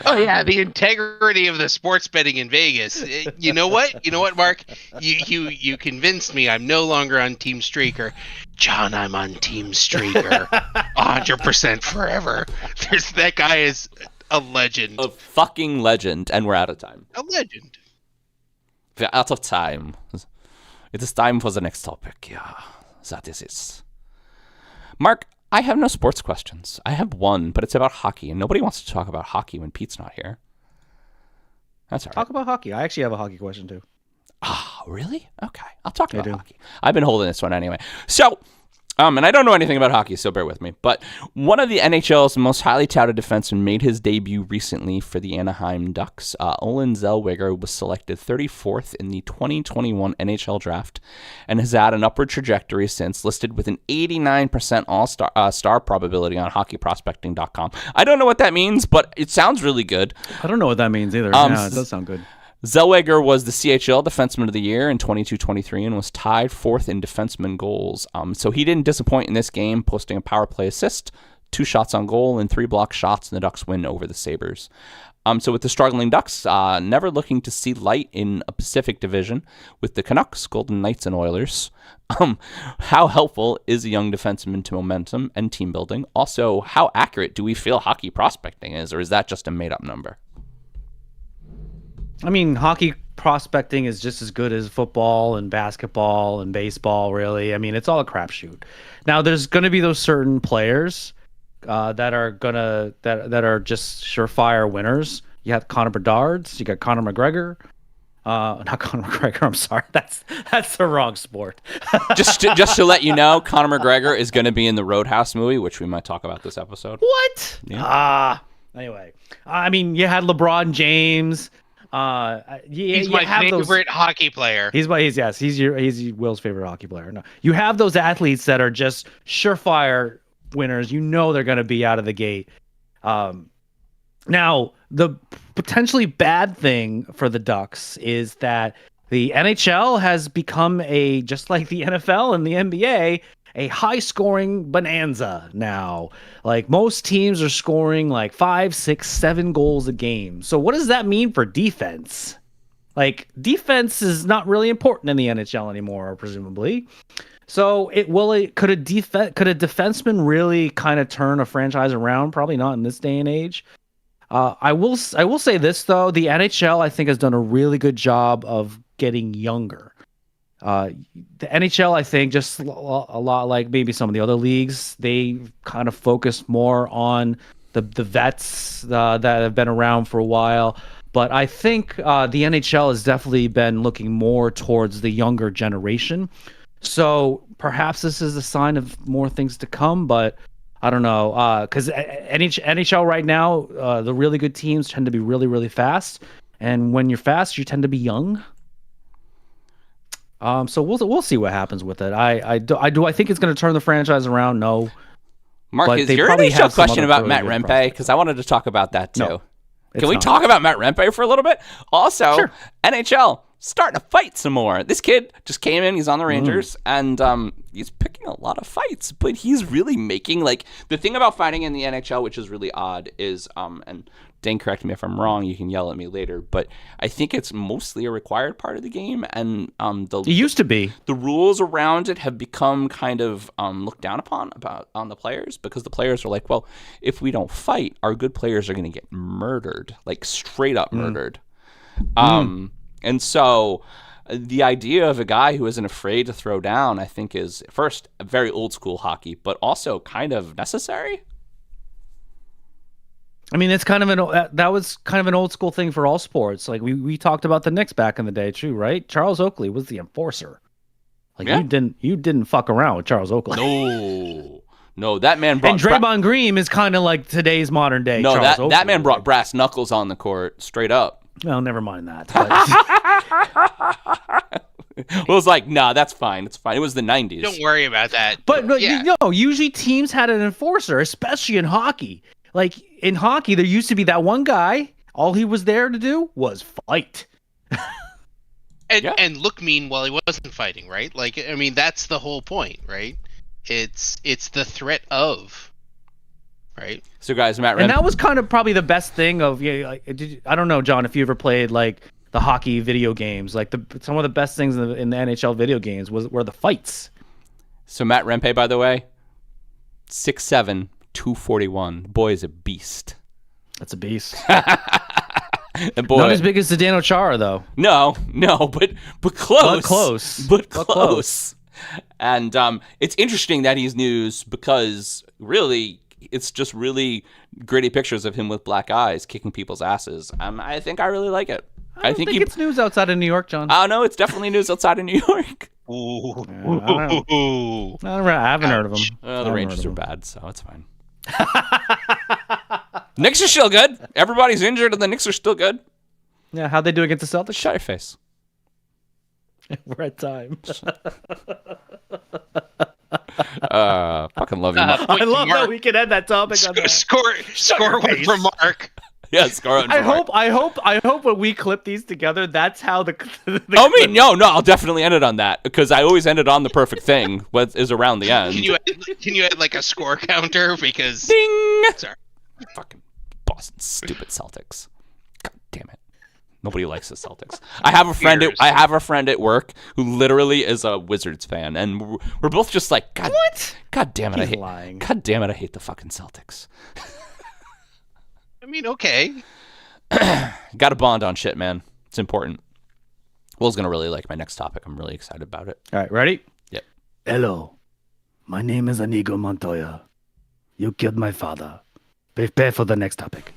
C: Oh yeah, the integrity of the sports betting in Vegas. You know what, Mark? You convinced me. I'm no longer on Team Streaker. John, I'm on Team Streaker. 100% forever. That guy is a legend.
B: A fucking legend, and we're out of time.
C: A legend.
B: We're out of time. It is time for the next topic. Yeah, that is it. Mark, I have no sports questions. I have one, but it's about hockey, and nobody wants to talk about hockey when Pete's not here. That's all right.
A: Talk about hockey. I actually have a hockey question, too.
B: Ah, really? Okay. I'll talk about hockey. I've been holding this one anyway. So, And I don't know anything about hockey, so bear with me. But one of the NHL's most highly touted defensemen made his debut recently for the Anaheim Ducks. Olen Zellweger was selected 34th in the 2021 NHL draft and has had an upward trajectory since, listed with an 89% all-star star probability on hockeyprospecting.com. I don't know what that means, but it sounds really good.
A: I don't know what that means either. Yeah, it does sound good.
B: Zellweger was the CHL Defenseman of the Year in 22-23 and was tied 4th in defenseman goals. So he didn't disappoint in this game, posting a power play assist, 2 shots on goal, and 3 blocked shots in the Ducks' win over the Sabres. So with the struggling Ducks, never looking to see light in a Pacific division with the Canucks, Golden Knights, and Oilers. How helpful is a young defenseman to momentum and team building? Also, how accurate do we feel hockey prospecting is, or is that just a made-up number?
A: I mean, hockey prospecting is just as good as football and basketball and baseball, really. I mean, it's all a crapshoot. Now, there's going to be those certain players that are just surefire winners. You have Connor Bedard's, you got Conor McGregor. Not Conor McGregor. I'm sorry, that's the wrong sport.
B: just to let you know, Conor McGregor is going to be in the Roadhouse movie, which we might talk about this episode.
A: What?
B: Yeah.
A: Anyway, I mean, you had LeBron James.
C: He's my favorite hockey player.
A: He's Will's favorite hockey player. No, you have those athletes that are just surefire winners. You know they're going to be out of the gate. Now, the potentially bad thing for the Ducks is that the NHL has become just like the NFL and the NBA, a high-scoring bonanza now. Like, most teams are scoring like 5, 6, 7 goals a game. So what does that mean for defense? Like, defense is not really important in the NHL anymore, presumably. So could a defenseman really kind of turn a franchise around? Probably not in this day and age. I will say this though: the NHL, I think, has done a really good job of getting younger. The NHL, I think, just a lot like maybe some of the other leagues, they kind of focus more on the vets that have been around for a while. But I think the NHL has definitely been looking more towards the younger generation. So perhaps this is a sign of more things to come, but I don't know. Because NHL right now, the really good teams tend to be really, really fast. And when you're fast, you tend to be young. So we'll see what happens with it. I think it's going to turn the franchise around. No,
B: Mark, is your initial question about Matt Rempe? Because I wanted to talk about that too.
A: No,
B: Can we talk about Matt Rempe for a little bit? Also, sure. NHL starting to fight some more. This kid just came in. He's on the Rangers, and he's picking a lot of fights. But he's really making, like, the thing about fighting in the NHL, which is really odd, is and Dane, correct me if I'm wrong. You can yell at me later, but I think it's mostly a required part of the game, and it
A: used to be.
B: The rules around it have become kind of looked down upon on the players, because the players are like, well, if we don't fight, our good players are going to get murdered, like straight up murdered. And so the idea of a guy who isn't afraid to throw down, I think, is first very old school hockey, but also kind of necessary.
A: I mean, it's kind of that was kind of an old school thing for all sports. Like we talked about the Knicks back in the day too, right? Charles Oakley was the enforcer. Like, you didn't fuck around with Charles Oakley. No, that man brought. And Draymond Green is kind of like today's modern day.
B: No,
A: Charles Oakley.
B: That man brought brass knuckles on the court, straight up.
A: Well, never mind that.
B: Well, it's like, nah, that's fine. It's fine. It was the 90s.
C: Don't worry about that.
A: But yeah. Usually teams had an enforcer, especially in hockey. Like, in hockey, there used to be that one guy. All he was there to do was fight.
C: And look mean while he wasn't fighting, right? Like, I mean, that's the whole point, right? It's the threat of. Right.
B: So, guys, Matt Rempe.
A: And that was kind of probably the best thing of, I don't know, John, if you ever played like the hockey video games, like some of the best things in the NHL video games were the fights.
B: So Matt Rempe, by the way, 6'7", 241. Boy is a beast.
A: That's a beast.
B: And boy,
A: not as big as Zdeno Chara, though.
B: No, but close.
A: But close.
B: And it's interesting that he's news because really, it's just really gritty pictures of him with black eyes kicking people's asses. I think I really like it.
A: I think it's news outside of New York, John.
B: Oh, no, it's definitely news outside of New York.
C: Ooh.
A: I haven't heard of them.
B: The Rangers are bad, so it's fine. Knicks are still good. Everybody's injured, and the Knicks are still good.
A: Yeah, how'd they do against the Celtics?
B: Shut your face.
A: We're at time.
B: Fucking love you.
A: I love that we can end that topic on that.
C: Score one from Mark.
B: Yeah, score.
A: I hope when we clip these together, that's how the
B: no, I'll definitely end it on that because I always end it on the perfect thing. What is around the end?
C: Can you add like a score counter because?
B: Ding!
C: Sorry.
B: Fucking Boston stupid Celtics. God damn it. Nobody likes the Celtics. I have a friend at work who literally is a Wizards fan, and we're both just like, God,
A: what?
B: God damn it!
A: He's lying.
B: God damn it! I hate the fucking Celtics.
C: I mean, okay.
B: Got to bond on shit, man. It's important. Will's gonna really like my next topic. I'm really excited about it.
A: All right, ready?
B: Yep.
D: Hello, my name is Inigo Montoya. You killed my father. Prepare for the next topic.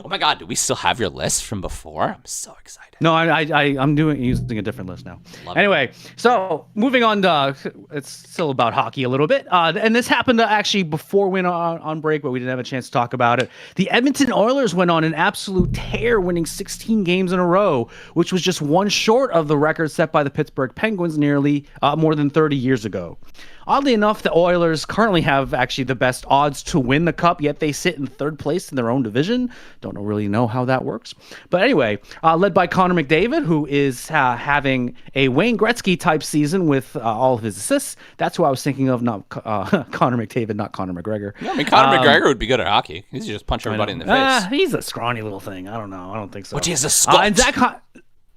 B: Oh my God, do we still have your list from before? I'm so excited.
A: No, I'm using a different list now.
B: Love it.
A: Anyway, so moving on to it's still about hockey a little bit, and this happened actually before we went on break, but we didn't have a chance to talk about it. The Edmonton Oilers went on an absolute tear, winning 16 games in a row, which was just one short of the record set by the Pittsburgh Penguins nearly more than 30 years ago. Oddly enough, the Oilers currently have actually the best odds to win the cup, yet they sit in third place in their own division. Don't really know how that works. But anyway, led by Connor McDavid, who is having a Wayne Gretzky-type season with all of his assists. That's who I was thinking of, not Connor McDavid, not Conor McGregor.
B: Yeah, I mean, Conor McGregor would be good at hockey. He's just punch everybody in the face.
A: He's a scrawny little thing. I don't know. I don't think so.
B: But he has a sculpt.
A: And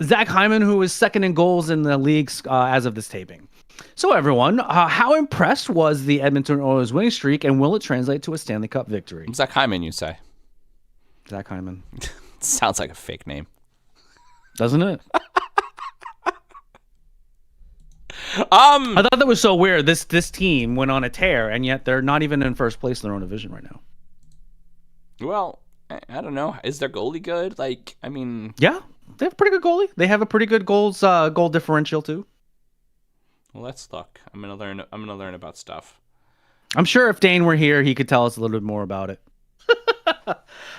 A: Zach Hyman, who is second in goals in the league as of this taping. So everyone, how impressed was the Edmonton Oilers winning streak, and will it translate to a Stanley Cup victory?
B: Zach Hyman, you say?
A: Zach Hyman.
B: Sounds like a fake name.
A: Doesn't it? I thought that was so weird. This team went on a tear, and yet they're not even in first place in their own division right now.
B: Well, I don't know. Is their goalie good? Like, I mean...
A: Yeah, they have a pretty good goalie. They have a pretty good goal differential, too.
B: Well, let's look. I'm gonna learn about stuff.
A: I'm sure if Dane were here, he could tell us a little bit more about it.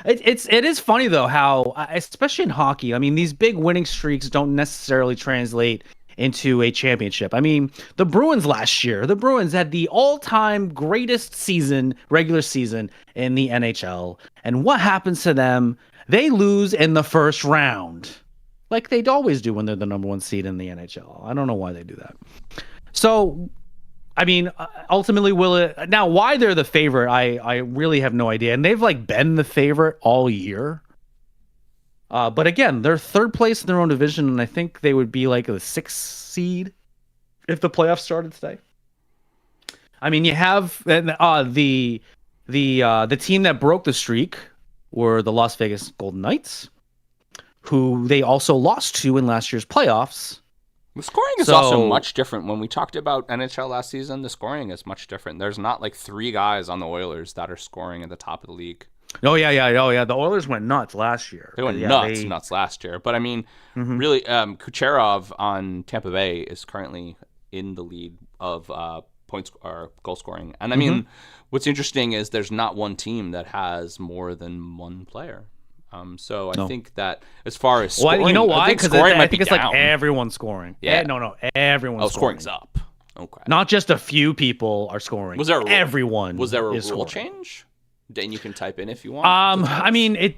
A: It is funny though how, especially in hockey, I mean, these big winning streaks don't necessarily translate into a championship. I mean, the Bruins last year, the Bruins had the all-time greatest regular season in the NHL, and what happens to them? They lose in the first round. Like they'd always do when they're the number one seed in the NHL. I don't know why they do that. So, I mean, ultimately, will it... Now, why they're the favorite, I really have no idea. And they've, been the favorite all year. But again, they're third place in their own division, and I think they would be, the sixth seed if the playoffs started today. I mean, you have the team that broke the streak were the Las Vegas Golden Knights, who they also lost to in last year's playoffs.
B: The scoring is also much different. When we talked about NHL last season, the scoring is much different. There's not three guys on the Oilers that are scoring at the top of the league.
A: Oh, yeah. The Oilers went nuts last year.
B: They went nuts last year. But, I mean, really, Kucherov on Tampa Bay is currently in the lead of points or goal scoring. And, I mean, what's interesting is there's not one team that has more than one player. So I think that as far as scoring,
A: you know why? Because I think it's
B: down.
A: Everyone's scoring.
B: Yeah.
A: No, everyone's scoring.
B: Scoring's up. Okay.
A: Not just a few people are scoring. Was there a
B: rule change? Then you can type in if you want.
A: I mean,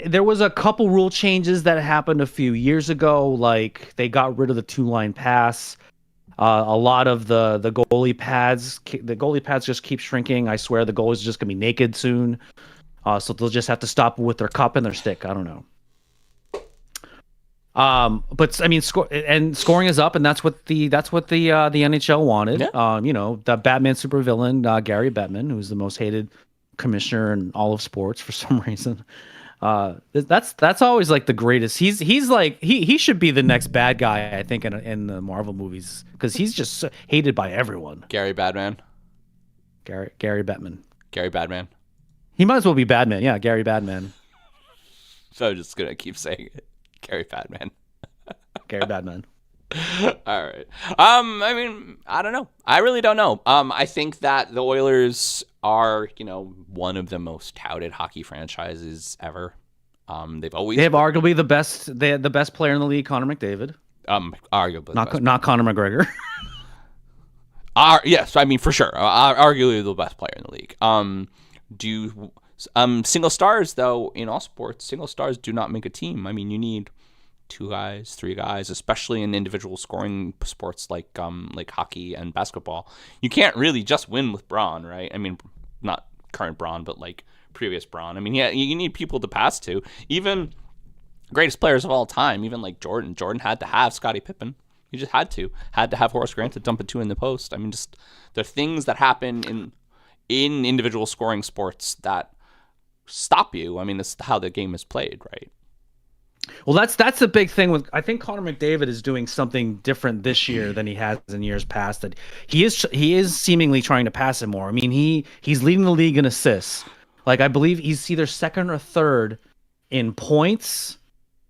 A: there was a couple rule changes that happened a few years ago. Like they got rid of the 2-line pass. A lot of the goalie pads just keep shrinking. I swear the goalie's just gonna be naked soon. So they'll just have to stop with their cup and their stick. I don't know. But I mean, scoring is up, and that's what the NHL wanted.
B: Yeah.
A: The Batman supervillain Gary Bettman, who's the most hated commissioner in all of sports for some reason. That's always the greatest. He's like he should be the next bad guy, I think, in the Marvel movies, because he's just so hated by everyone.
B: Gary Badman.
A: Gary Bettman.
B: Gary Badman.
A: He might as well be Badman. Yeah, Gary Badman.
B: So I'm just gonna keep saying it. Gary Badman.
A: Gary Badman.
B: All right. I mean, I don't know. I really don't know. I think that the Oilers are, one of the most touted hockey franchises ever. They have
A: arguably the best player in the league, Connor McDavid.
B: Arguably
A: not Conor McGregor.
B: Yes, I mean for sure. Arguably the best player in the league. Single stars though in all sports, single stars do not make a team. I mean, you need 2 guys, 3 guys, especially in individual scoring sports like hockey and basketball. You can't really just win with brawn, right? I mean, not current brawn, but like previous brawn. I mean, yeah, you need people to pass to. Even greatest players of all time, even like Jordan. Jordan had to have Scottie Pippen. He just had to have Horace Grant to dump it to in the post. I mean, just there are things that happen in individual scoring sports that stop you. I mean, that's how the game is played, right?
A: Well, that's the big thing with. I think Connor McDavid is doing something different this year than he has in years past. That he is seemingly trying to pass it more. I mean, he's leading the league in assists. Like I believe he's either second or third in points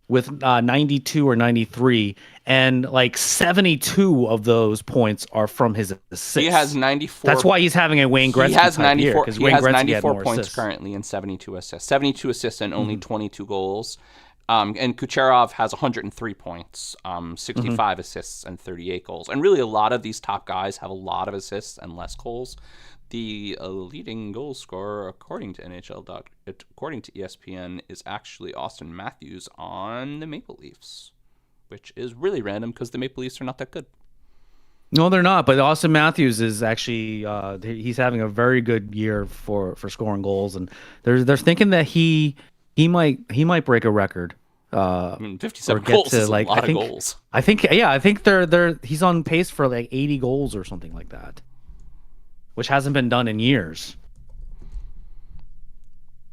A: with 92 or 93, and like 72 of those points are from his assists.
B: He has 94.
A: That's why he's having a Wayne Gretzky.
B: He has 94.
A: He has
B: 94 points currently and 72 assists. 72 assists and only 22 goals. And Kucherov has 103 points, 65 assists, and 38 goals. And really, a lot of these top guys have a lot of assists and less goals. The leading goal scorer, according to ESPN, is actually Austin Matthews on the Maple Leafs, which is really random because the Maple Leafs are not that good.
A: No, they're not. But Austin Matthews is actually he's having a very good year for scoring goals, and they're thinking that he might break a record.
B: I mean, 57 goals is a lot of goals.
A: I think he's on pace for like 80 goals or something like that, which hasn't been done in years.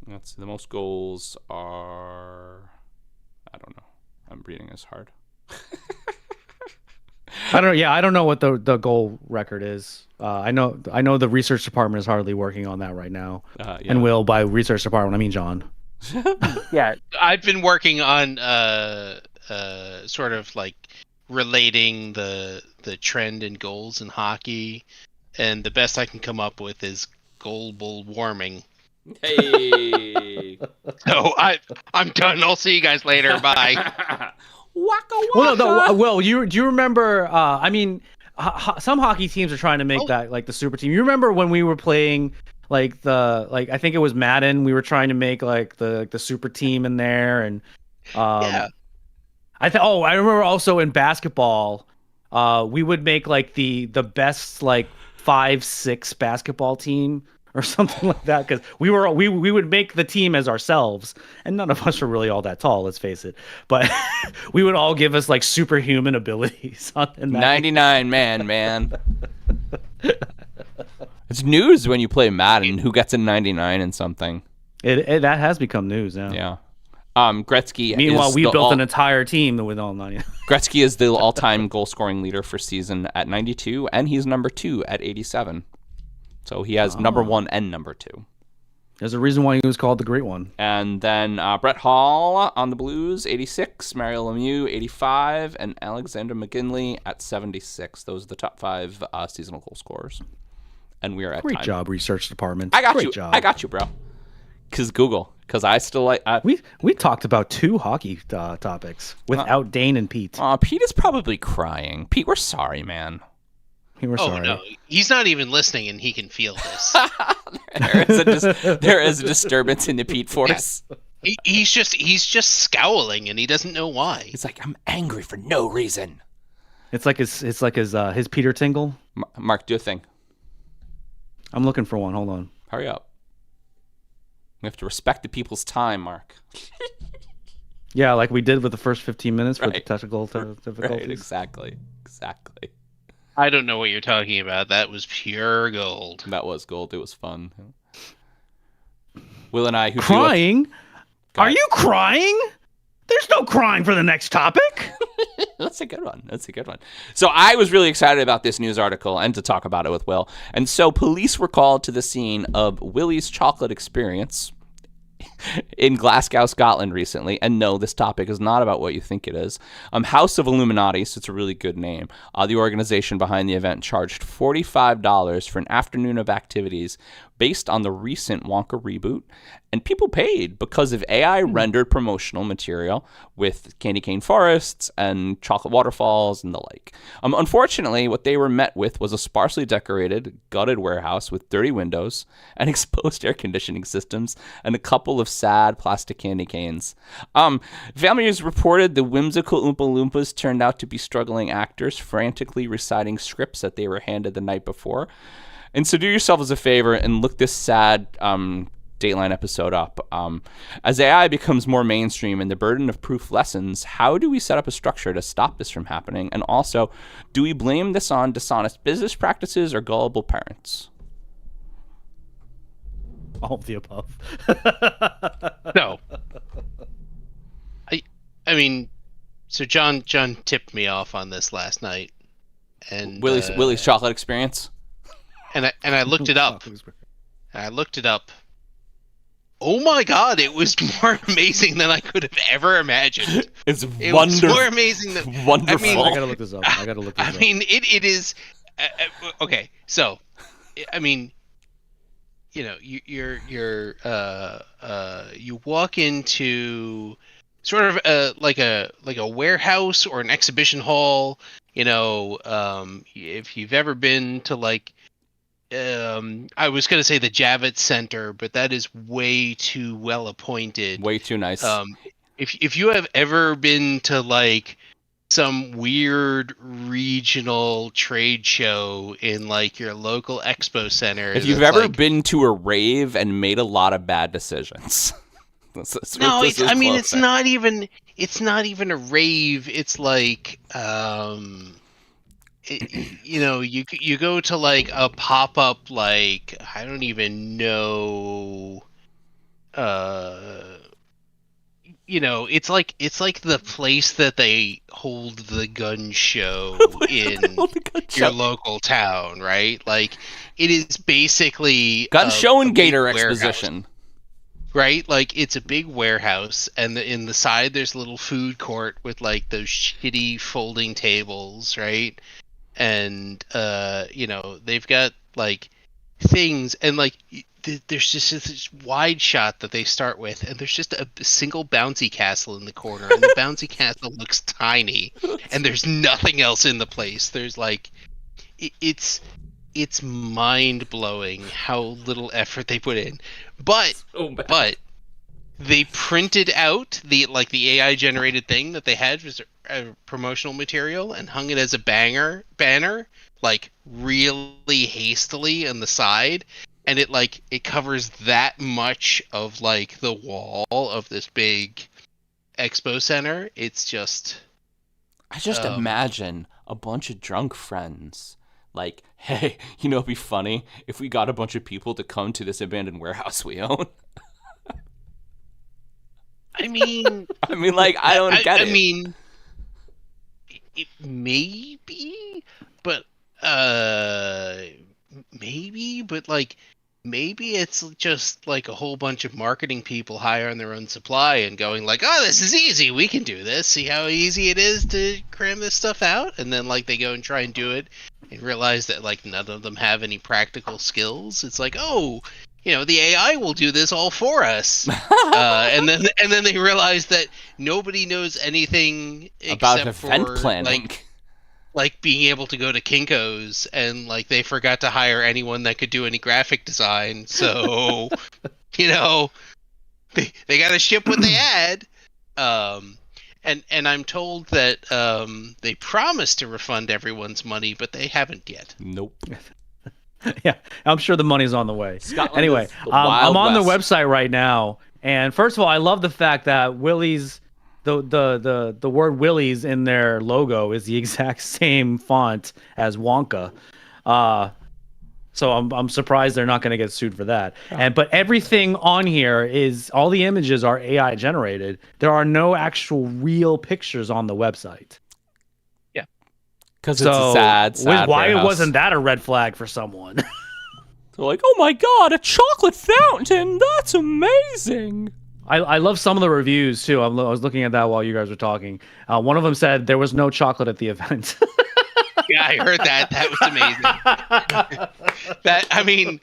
B: That's the most goals are. I don't know. I'm reading this hard.
A: I don't know what the goal record is. I know the research department is hardly working on that right now. And will, by research department I mean John.
C: Yeah, I've been working on sort of like relating the trend in goals in hockey, and the best I can come up with is global warming.
B: Hey.
C: So I'm done. I'll see you guys later. Bye.
B: Waka waka.
A: Well, do you remember? I mean, some hockey teams are trying to make that like the super team. You remember when we were playing? I think it was Madden. We were trying to make like the super team in there, and
C: yeah.
A: I remember also in basketball, we would make like the best like 5-6 basketball team or something like that, because we would make the team as ourselves, and none of us were really all that tall, let's face it, but we would all give us like superhuman abilities.
B: 99 man. It's news when you play Madden who gets a 99 in something.
A: That has become news now.
B: Yeah. Gretzky.
A: Meanwhile, we built an entire team with all 99.
B: Gretzky is the all-time goal-scoring leader for season at 92, and he's number 2 at 87. So he has number 1 and number 2.
A: There's a reason why he was called the Great One.
B: And then Brett Hall on the Blues, 86, Mario Lemieux, 85, and Alexander McGinley at 76. Those are the top 5 seasonal goal scorers. And we are at
A: Great
B: time.
A: job, research department.
B: I got
A: Great
B: you.
A: job.
B: I got you, bro. Because I still like.
A: We talked about 2 hockey topics without Dane and Pete.
B: Pete is probably crying. Pete, we're sorry, man.
A: We're sorry.
C: No, he's not even listening, and he can feel this.
B: there is a disturbance in the Pete force.
C: Yeah. He's just scowling, and he doesn't know why.
B: He's like, I'm angry for no reason.
A: It's like his Peter Tingle.
B: Mark, do a thing.
A: I'm looking for one. Hold on.
B: Hurry up. We have to respect the people's time, Mark.
A: Yeah, like we did with the first 15 minutes with the technical difficulties.
B: Right, exactly.
C: I don't know what you're talking about. That was pure gold.
B: That was gold. It was fun. Will and I...
A: Crying? Are you crying? There's no crying for the next topic.
B: That's a good one. So I was really excited about this news article and to talk about it with Will. And so police were called to the scene of Willie's chocolate experience in Glasgow, Scotland recently. And no, this topic is not about what you think it is. House of Illuminati, so it's a really good name. The organization behind the event charged $45 for an afternoon of activities based on the recent Wonka reboot. And people paid because of AI-rendered promotional material with candy cane forests and chocolate waterfalls and the like. Unfortunately, what they were met with was a sparsely decorated, gutted warehouse with dirty windows and exposed air conditioning systems and a couple of sad plastic candy canes. Family News reported the whimsical Oompa Loompas turned out to be struggling actors frantically reciting scripts that they were handed the night before. And so do yourselves a favor and look this sad Dateline episode up. As AI becomes more mainstream and the burden of proof lessens, how do we set up a structure to stop this from happening? And also, do we blame this on dishonest business practices or gullible parents?
A: All of the above.
C: No. I mean, so John tipped me off on this last night, and
B: Willie's chocolate experience.
C: And I looked it up. Oh my God! It was more amazing than I could have ever imagined.
B: It
C: was more amazing than
B: wonderful.
C: I mean,
A: I gotta look this up.
C: I mean, it is okay. So, I mean, you know, you walk into sort of like a warehouse or an exhibition hall. You know, if you've ever been to like. I was going to say the Javits Center, but that is way too well appointed.
B: Way too nice.
C: If you have ever been to like some weird regional trade show in like your local expo center,
B: if you've ever been to a rave and made a lot of bad decisions. It's
C: not even a rave. It's like you know, you go to like a pop-up, like I don't even know, you know, it's like the place that they hold the gun show in your local town, right? Like it is basically
B: gun show and gator
C: warehouse,
B: exposition,
C: right? Like it's a big warehouse, and in the side there's a little food court with like those shitty folding tables, right? And you know, they've got like things, and like there's just this wide shot that they start with, and there's just a single bouncy castle in the corner, and the bouncy castle looks tiny, and there's nothing else in the place. There's like it's mind-blowing how little effort they put in, but they printed out the AI generated thing that they had was promotional material and hung it as a banner like really hastily on the side, and it covers that much of like the wall of this big expo center. It's just
B: I just imagine a bunch of drunk friends like, hey, you know, it'd be funny if we got a bunch of people to come to this abandoned warehouse we own.
C: I mean,
B: like, I don't get it.
C: I mean, it maybe, but maybe it's just like a whole bunch of marketing people high on their own supply and going like, oh, this is easy, we can do this. See how easy it is to cram this stuff out, and then like they go and try and do it and realize that like none of them have any practical skills. It's like, oh, you know, the AI will do this all for us, and then they realize that nobody knows anything
B: about
C: except
B: event
C: for
B: planning.
C: like being able to go to Kinko's, and like they forgot to hire anyone that could do any graphic design. So, you know, they got to ship what they had. And I'm told that they promised to refund everyone's money, but they haven't yet.
B: Nope.
A: Yeah, I'm sure the money's on the way.
B: Scotland
A: anyway, I'm on the website right now, and first of all, I love the fact that Willie's the word Willie's in their logo is the exact same font as Wonka. So I'm surprised they're not going to get sued for that. But everything on here is, all the images are AI generated. There are no actual real pictures on the website.
B: Because it's a sad
A: why
B: warehouse.
A: wasn't that a red flag for someone?
B: They're like, oh my god, a chocolate fountain! That's amazing!
A: I love some of the reviews too. I was looking at that while you guys were talking. One of them said there was no chocolate at the event.
C: Yeah, I heard that. That was amazing. That, I mean,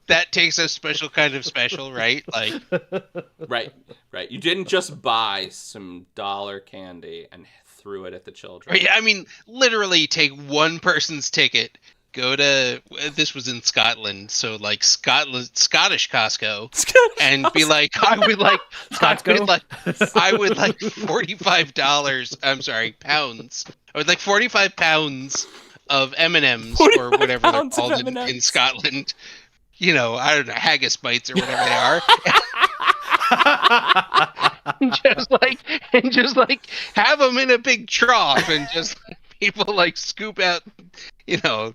C: that takes a special kind of special, right? Like,
B: Right. You didn't just buy some dollar candy and threw it at the children.
C: right, I mean, literally take one person's ticket, go to, this was in Scotland, so like Scottish Costco, and be like, I would like $45. I'm sorry, pounds. I would like 45 pounds of M&Ms or whatever they're called in Scotland. You know, I don't know, haggis bites or whatever they are. and just like have them in a big trough and just let people like scoop out, you know,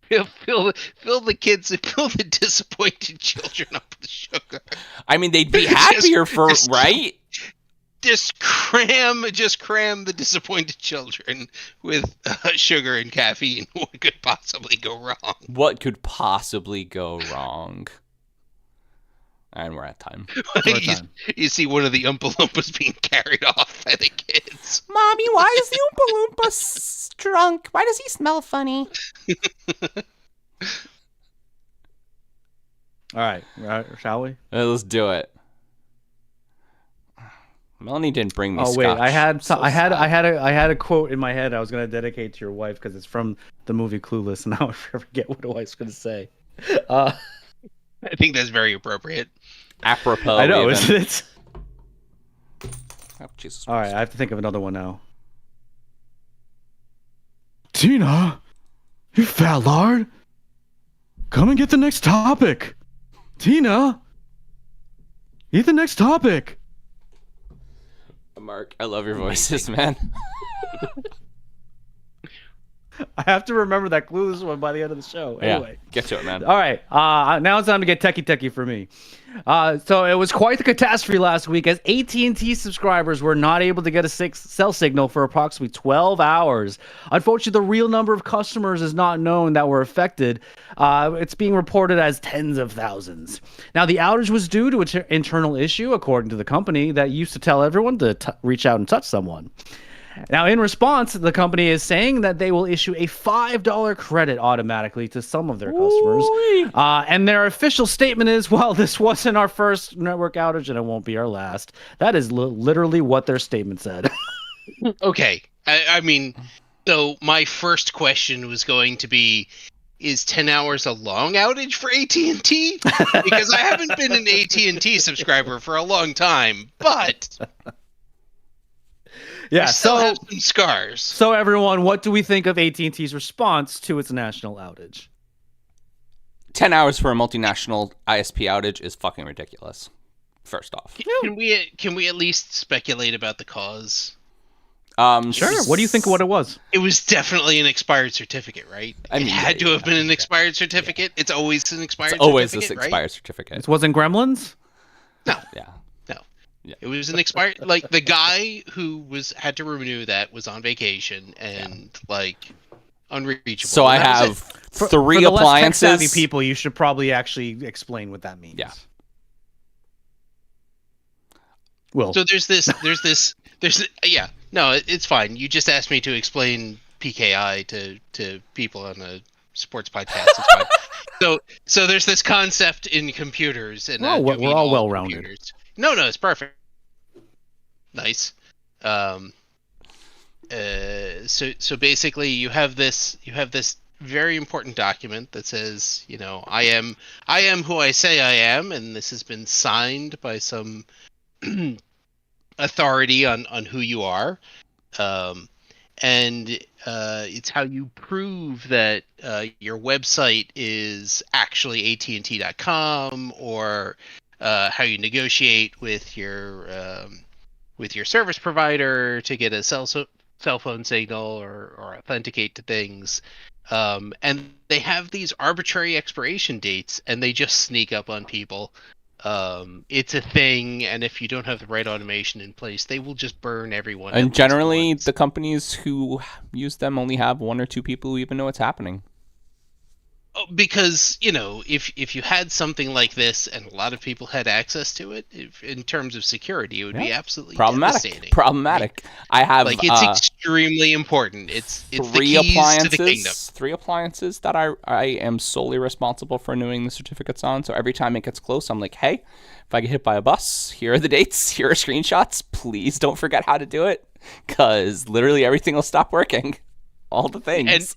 C: fill the disappointed children up with sugar.
B: I mean, they'd be happier right?
C: Just cram the disappointed children with sugar and caffeine. What could possibly go wrong?
B: What could possibly go wrong? And we're at time.
C: You see one of the Oompa Loompas being carried off by the kids.
B: Mommy, why is the Oompa Loompa drunk? Why does he smell funny?
A: All right, shall we?
B: Let's do it. Melanie didn't bring me.
A: Oh wait,
B: scotch.
A: I had a quote in my head I was gonna dedicate to your wife because it's from the movie Clueless, and now I forget what I was gonna say.
C: I think that's very appropriate.
B: Apropos.
A: I know,
B: even.
A: isn't it?
B: Oh, Jesus.
A: All right, I have to think of another one now.
D: Tina, you fat lard. Come and get the next topic. Tina, eat the next topic.
B: Mark, I love your voices, man.
A: I have to remember that Clueless one by the end of the show. Anyway.
B: Yeah, get to it, man.
A: All right. Now it's time to get techie for me. So it was quite the catastrophe last week as AT&T subscribers were not able to get a cell signal for approximately 12 hours. Unfortunately, the real number of customers is not known that were affected. It's being reported as tens of thousands. Now, the outage was due to an internal issue, according to the company, that used to tell everyone to reach out and touch someone. Now, in response, the company is saying that they will issue a $5 credit automatically to some of their customers. And their official statement is, well, this wasn't our first network outage and it won't be our last. That is literally what their statement said.
C: Okay. I mean, so my first question was going to be, is 10 hours a long outage for AT&T? Because I haven't been an AT&T subscriber for a long time, but...
A: Yeah,
C: I still have some scars.
A: So everyone, what do we think of AT&T's response to its national outage?
B: 10 hours for a multinational ISP outage is fucking ridiculous. First off,
C: Can we at least speculate about the cause?
A: Sure. What do you think of what it was?
C: It was definitely an expired certificate, right? It had to have been an expired certificate. Yeah. It's always an expired certificate,
B: always this expired
C: right?
B: certificate.
A: It wasn't Gremlins?
C: No.
B: Yeah.
C: Yeah. It was an expired, like the guy who had to renew that was on vacation and like unreachable.
B: So I have three
A: for the
B: appliances.
A: Less tech-savvy people, you should probably actually explain what that means.
B: Yeah.
A: Well,
C: so there's yeah. No, it's fine. You just asked me to explain PKI to people on a sports podcast. It's fine. So there's this concept in computers, and
A: we're all well-rounded.
C: Computers. No, it's perfect. Nice. So basically, you have this very important document that says, you know, I am who I say I am, and this has been signed by some authority on who you are, and it's how you prove that your website is actually AT&T.com, or how you negotiate with your service provider to get a cell phone signal or authenticate to things. And they have these arbitrary expiration dates, and they just sneak up on people. It's a thing, and if you don't have the right automation in place, they will just burn everyone.
B: And generally, the companies who use them only have one or two people who even know what's happening.
C: Oh, because if you had something like this and a lot of people had access to it, in terms of security, it would be absolutely devastating.
B: Problematic. I have
C: it's extremely important. It's the keys to the kingdom.
B: Three appliances that I am solely responsible for renewing the certificates on. So every time it gets close, I'm like, hey, if I get hit by a bus, here are the dates, here are screenshots. Please don't forget how to do it, because literally everything will stop working. All the things.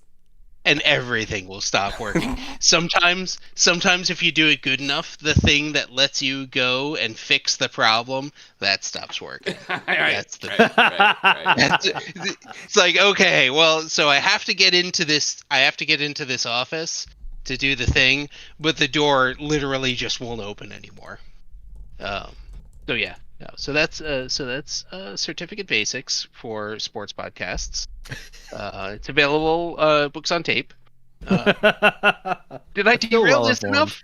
C: And everything will stop working. Sometimes if you do it good enough, the thing that lets you go and fix the problem, that stops working.
B: Right.
C: It's like, okay, well, so I have to get into this office to do the thing, but the door literally just won't open anymore. So yeah. No, so that's Certificate Basics for sports podcasts. It's available books on tape. Did I derail this enough?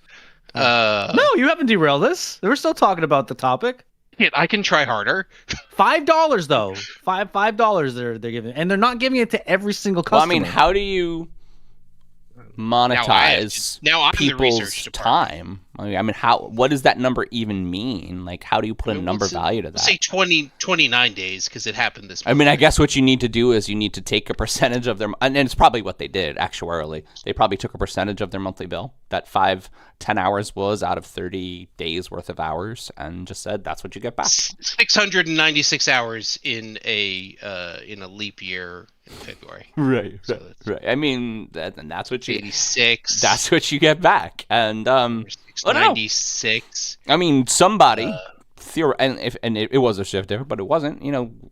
A: No, you haven't derailed this. We're still talking about the topic.
C: I can try harder.
A: $5 though. $5 they're giving, and they're not giving it to every single customer.
B: Well, I mean, how do you monetize
C: now I'm
B: people's
C: the research department.
B: time? I mean, what does that number even mean? Like, how do you put a number value to that?
C: Say 29 days, because it happened this month.
B: I mean, I guess what you need to do is you need to take a percentage of their, and it's probably what they did actuarially. They probably took a percentage of their monthly bill, that 5-10 hours was out of 30 days worth of hours, and just said that's what you get back.
C: 696 hours in a leap year in February.
B: Right. I mean, that's what you
C: 86.
B: That's what you get back, and
C: 96.
B: I mean, somebody it was a shift different, but it wasn't.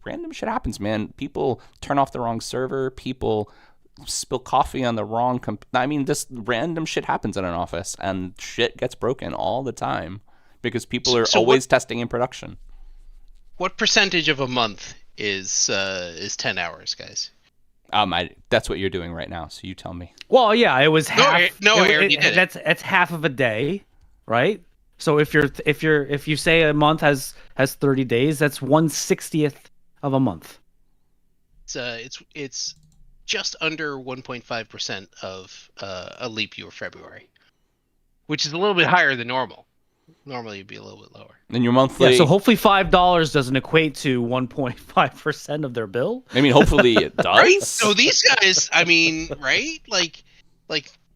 B: Random shit happens, man. People turn off the wrong server. People spill coffee on the wrong. I mean, this random shit happens in an office, and shit gets broken all the time because people are always testing in production.
C: What percentage of a month is 10 hours, guys?
B: That's what you're doing right now. So you tell me.
A: Well, yeah, it was half.
C: I already did it.
A: That's half of a day, right? So if you say a month has 30 days, that's 1/60th of a month.
C: It's just under 1.5% of a leap year February, which is a little bit higher than normal. Normally it'd be a little bit lower.
B: And your monthly.
A: Yeah, so hopefully $5 doesn't equate to 1.5% of their bill.
B: I mean, hopefully it does.
C: Right? So these guys, I mean, right? Like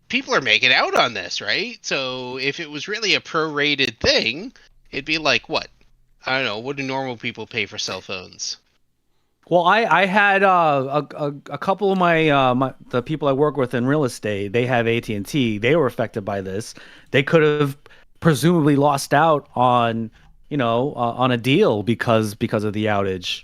C: people are making out on this, right? So if it was really a prorated thing, it'd be like what? I don't know. What do normal people pay for cell phones?
A: Well, I had a couple of the people I work with in real estate. They have AT&T. They were affected by this. They could have presumably lost out on on a deal because of the outage.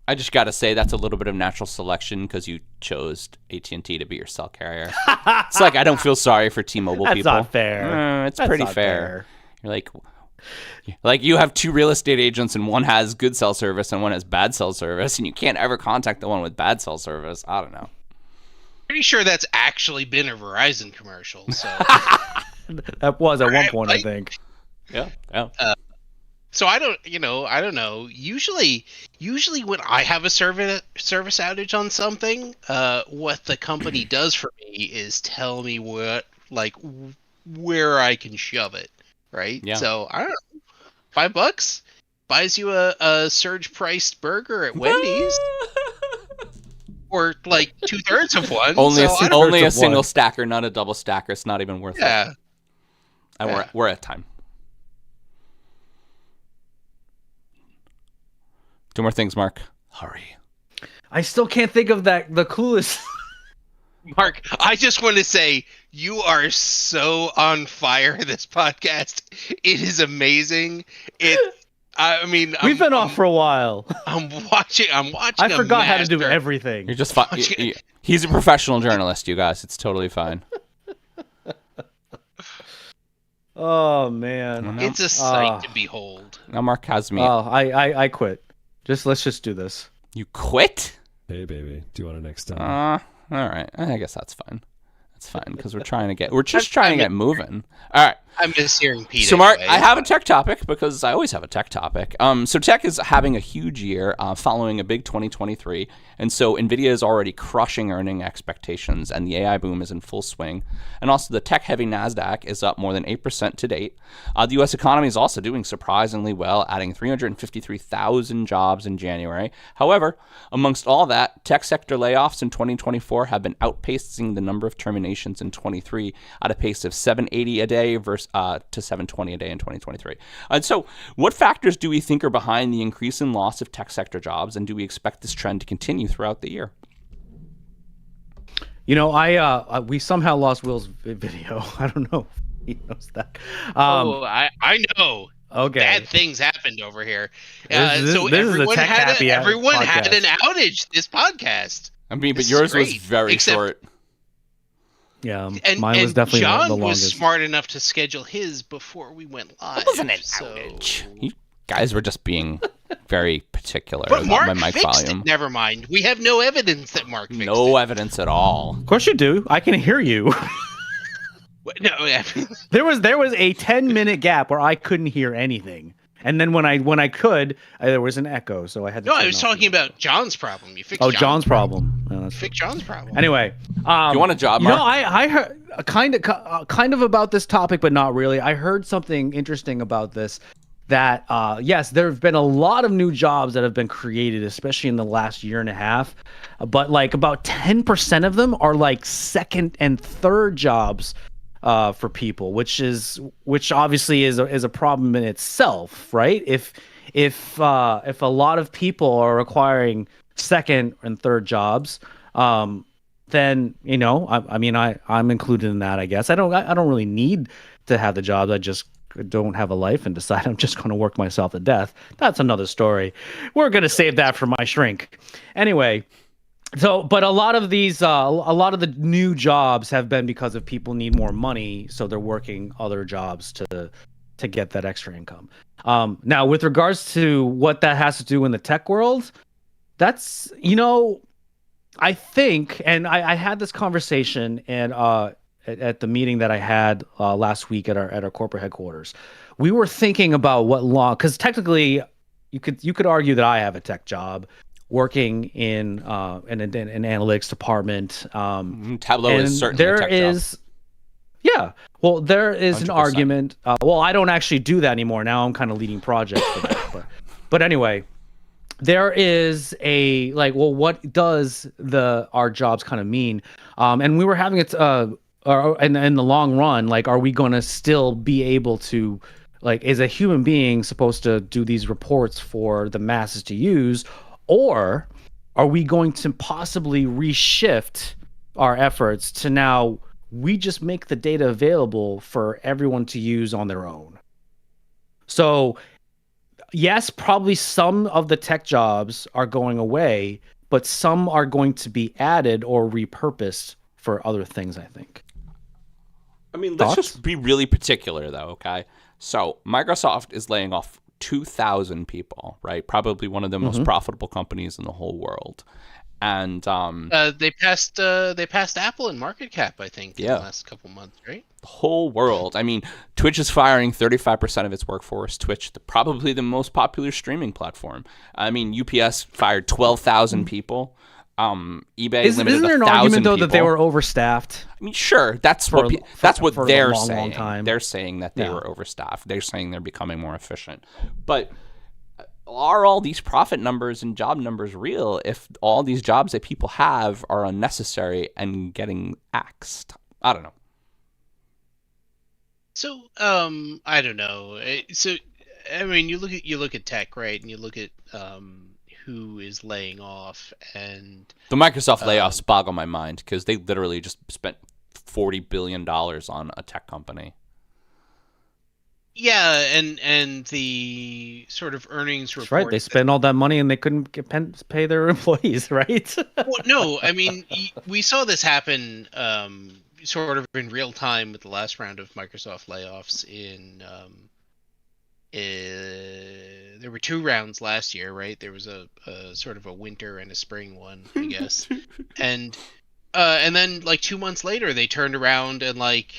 B: I just got to say that's a little bit of natural selection because you chose AT&T to be your cell carrier. It's like I don't feel sorry for T-Mobile people.
A: That's not fair.
B: It's pretty fair. You're like you have two real estate agents and one has good cell service and one has bad cell service, and you can't ever contact the one with bad cell service. I don't know.
C: Pretty sure that's actually been a Verizon commercial. So
A: that was at one point, I think.
B: Yeah.
C: So I don't know. Usually when I have a service outage on something, what the company does for me is tell me where I can shove it, right?
B: Yeah.
C: So I don't know, $5 buys you a surge priced burger at Wendy's, or like 2/3 of one.
B: Only a single stacker, not a double stacker. It's not even worth it.
C: Yeah.
B: And we're at time. Two more things, Mark. Hurry.
A: I still can't think of the coolest.
C: Mark, I just want to say you are so on fire this podcast. It is amazing.
A: We've been off for a while.
C: I'm watching.
A: I forgot how to do everything.
B: You're just fine. He's a professional journalist, you guys. It's totally fine.
A: Oh man,
C: it's a sight to behold.
B: Now Mark has me.
A: Oh, I quit. Let's just do this.
B: You quit?
E: Hey baby, do you want it next time?
B: All right. I guess that's fine. That's fine because we're just trying to get moving. All right.
C: I'm just hearing Pete.
B: So, Mark,
C: anyway.
B: I have a tech topic because I always have a tech topic. So tech is having a huge year following a big 2023. And so NVIDIA is already crushing earning expectations, and the AI boom is in full swing. And also the tech-heavy NASDAQ is up more than 8% to date. The U.S. economy is also doing surprisingly well, adding 353,000 jobs in January. However, amongst all that, tech sector layoffs in 2024 have been outpacing the number of terminations in 23 at a pace of 780 a day versus to 720 a day in 2023. And so what factors do we think are behind the increase in loss of tech sector jobs, and do we expect this trend to continue throughout the year?
A: You know, we somehow lost Will's video. I don't know if he knows that.
C: I know.
A: Okay.
C: Bad things happened over here.
A: This is a tech happy
C: everyone had
A: podcast.
C: an outage this podcast.
B: I mean, but
C: This is
B: yours was
C: great,
B: very
C: except-
B: short.
A: Yeah,
C: And,
A: mine was definitely
C: John
A: the
C: was
A: longest.
C: smart enough to schedule his before we went live.
B: It wasn't an
C: so-
B: outage. You guys were just being very particular
C: But
B: about
C: Mark
B: my mic
C: fixed
B: volume.
C: it. Never mind. We have no evidence that Mark fixed it.
B: No evidence at all.
A: Of course you do. I can hear you.
C: No, I mean,
A: there was a 10-minute gap where I couldn't hear anything, and then when I could, there was an echo, so I had to.
C: no, I
A: turn
C: was
A: off
C: talking
A: the-
C: about John's problem. You fixed
A: John's problem. Yeah, that's
C: You fixed John's problem.
A: Anyway,
B: You want a job,
A: You
B: Mark?
A: know, I heard kind of about this topic, but not really. I heard something interesting about this. That yes, there have been a lot of new jobs that have been created, especially in the last year and a half. But like about 10% of them are like second and third jobs for people, which obviously is a problem in itself, right? If a lot of people are acquiring second and third jobs, then you know, I mean, I'm included in that, I guess. I don't really need to have the jobs. I just don't have a life and decide I'm just going to work myself to death. That's another story. We're going to save that for my shrink. Anyway, so but a lot of these a lot of the new jobs have been because of people need more money, so they're working other jobs to get that extra income. Now with regards to what that has to do in the tech world, that's, you know, I think, and I had this conversation and at the meeting that I had last week at our corporate headquarters. We were thinking about what long, because technically you could argue that I have a tech job working in an analytics department.
B: Tableau
A: and
B: is certainly a tech job.
A: Yeah. Well, there is an
B: 100%.
A: argument. Well, I don't actually do that anymore. Now I'm kind of leading projects for that. But anyway, there is a like, well, what does our jobs kind of mean? And we were having it in the long run, like, are we going to still be able to, like, is a human being supposed to do these reports for the masses to use, or are we going to possibly reshift our efforts to now we just make the data available for everyone to use on their own? So yes, probably some of the tech jobs are going away, but some are going to be added or repurposed for other things, I think.
B: I mean, let's
A: Thoughts?
B: just be really particular, though, okay? So Microsoft is laying off 2,000 people, right? Probably one of the most profitable companies in the whole world. And
C: They passed Apple in market cap, I think, in the last couple months, right?
B: the whole world. I mean, Twitch is firing 35% of its workforce. Twitch, probably the most popular streaming platform. I mean, UPS fired 12,000 people. eBay limited
A: Isn't there an
B: 1,000
A: argument though that they
B: people.
A: were overstaffed?
B: I mean, sure, that's
A: For-
B: what
A: for a
B: they're
A: long, long
B: saying.
A: time.
B: They're saying that they
A: Yeah.
B: were overstaffed. They're saying they're becoming more efficient. But are all these profit numbers and job numbers real if all these jobs that people have are unnecessary and getting axed? I don't know.
C: So, I don't know. So, I mean, you look at tech, right? And you look at who is laying off, and
B: The Microsoft layoffs boggle my mind because they literally just spent $40 billion on a tech company.
C: yeah, and the sort of earnings report.
A: That's right. They spent all that money and they couldn't pay their employees, right?
C: Well, no, I mean, we saw this happen sort of in real time with the last round of Microsoft layoffs there were two rounds last year, right? There was a sort of a winter and a spring one, I guess. And then like 2 months later they turned around and like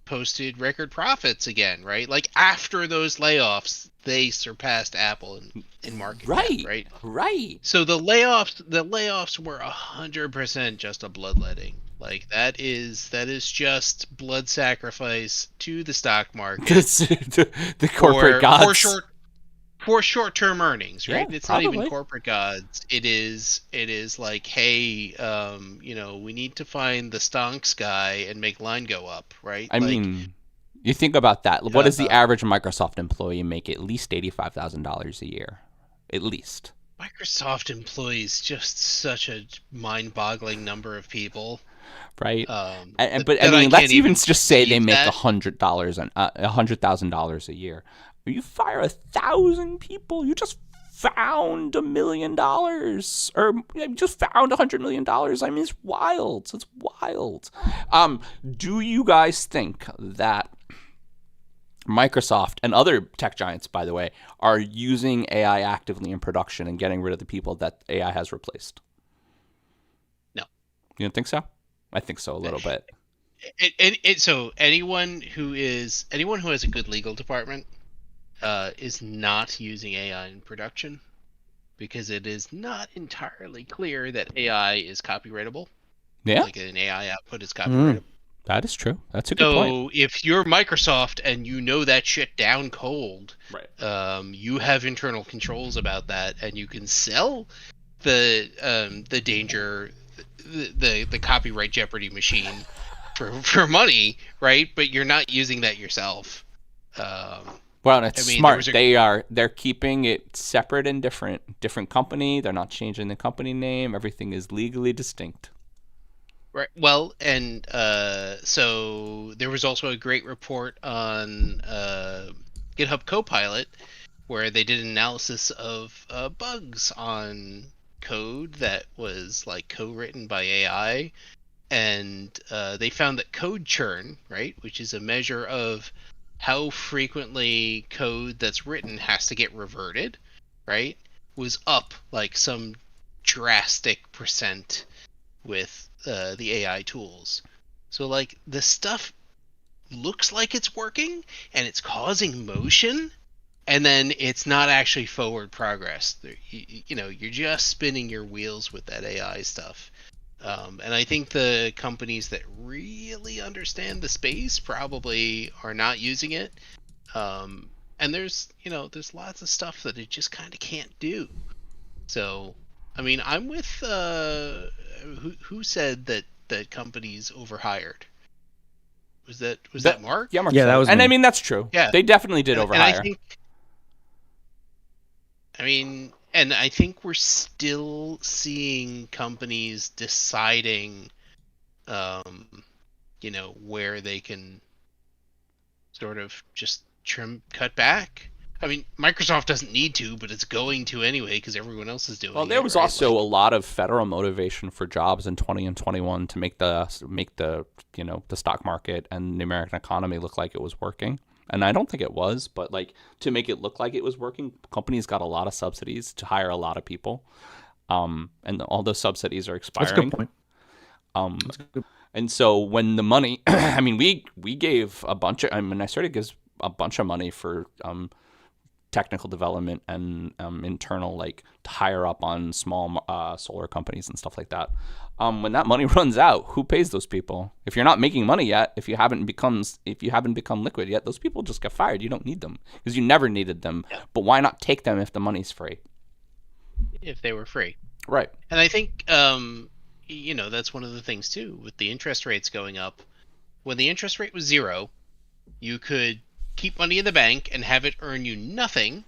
C: posted record profits again, right? Like after those layoffs, they surpassed Apple in market cap, right?
B: Right.
C: So the layoffs were 100% just a bloodletting. Like that is just blood sacrifice to the stock market
B: The corporate gods.
C: For short-term earnings, right?
B: Yeah,
C: It's not even
B: probably.
C: corporate gods. It is like, hey, we need to find the stonks guy and make line go up, right?
B: I
C: Like,
B: mean, you think about that. What does the
C: uh,
B: average Microsoft employee make? At least $85,000 a year. At least.
C: Microsoft employs just such a mind-boggling number of people.
B: Right.
C: That
B: But I
C: I
B: mean,
C: can't
B: let's even
C: even
B: just say they
C: conceive
B: make
C: that.
B: $100,000 and $100,000 a year. You fire 1,000 people, you just found $1 million, or you just found $100 million. I mean, it's wild. It's wild. Do you guys think that Microsoft and other tech giants, by the way, are using AI actively in production and getting rid of the people that AI has replaced?
C: No.
B: You don't think so? I think so a little bit.
C: So anyone who has a good legal department is not using AI in production because it is not entirely clear that AI is copyrightable.
B: Yeah,
C: Like an AI output is copyrightable.
B: that is true. That's a good point.
C: So if you're Microsoft and you know that shit down cold,
B: Right.
C: you have internal controls about that, and you can sell the danger, the copyright jeopardy machine for money, right? But you're not using that yourself.
B: Well, it's
C: I mean,
B: smart. They're keeping it separate and different company. They're not changing the company name. Everything is legally distinct.
C: Right. Well, and so there was also a great report on GitHub Copilot where they did an analysis of bugs on code that was like co-written by AI, and they found that code churn, right, which is a measure of how frequently code that's written has to get reverted, right, was up like some drastic percent with the AI tools. So like the stuff looks like it's working and it's causing motion, and then it's not actually forward progress. You're just spinning your wheels with that AI stuff. And I think the companies that really understand the space probably are not using it. And there's lots of stuff that it just kind of can't do. So, I mean, I'm with who said that companies overhired? Was that Mark?
B: Yeah, Mark
A: Yeah,
B: said
A: that
B: it.
A: was
B: And
A: me.
B: I mean, that's true.
C: Yeah.
B: They definitely did
C: And
B: overhire.
C: I think we're still seeing companies deciding, where they can sort of just cut back. I mean, Microsoft doesn't need to, but it's going to anyway because everyone else is doing it.
B: Well, there was
C: right?
B: also a lot of federal motivation for jobs in 20 and 21 to make the the stock market and the American economy look like it was working. And I don't think it was, but like to make it look like it was working, companies got a lot of subsidies to hire a lot of people. And all those subsidies are expiring.
A: That's a good point. That's a good.
B: And so when the money, I mean, we gave a bunch of, I mean, I started gives a bunch of money for technical development and internal, like to hire up on small solar companies and stuff like that. When that money runs out, who pays those people? If you're not making money yet, if you haven't become liquid yet, those people just get fired. You don't need them because you never needed them.
C: Yeah.
B: But why not take them if the money's free?
C: If they were free.
B: Right.
C: And I think that's one of the things too with the interest rates going up. When the interest rate was 0, you could keep money in the bank and have it earn you nothing,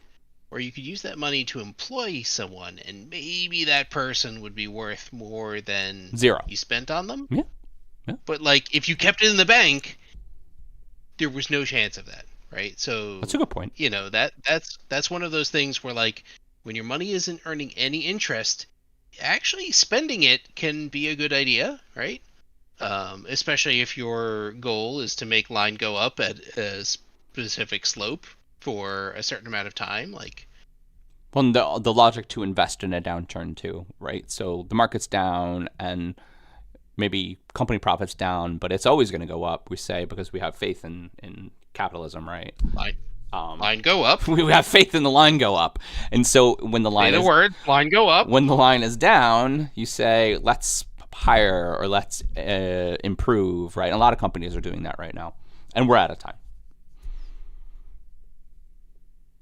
C: or you could use that money to employ someone, and maybe that person would be worth more than
B: 0
C: you spent on them.
B: Yeah.
C: But like if you kept it in the bank, there was no chance of that, right? So
B: That's a good point.
C: That's one of those things where like when your money isn't earning any interest, actually spending it can be a good idea, right? Especially if your goal is to make line go up at a specific slope for a certain amount of time. Like,
B: Well, the logic to invest in a downturn too, right? So the market's down, and maybe company profits down, but it's always going to go up, we say, because we have faith in capitalism, right?
C: Line go up.
B: We have faith in the line go up. And so when the line
C: line go up.
B: When the line is down, you say, let's hire or let's improve, right? And a lot of companies are doing that right now. And we're out of time.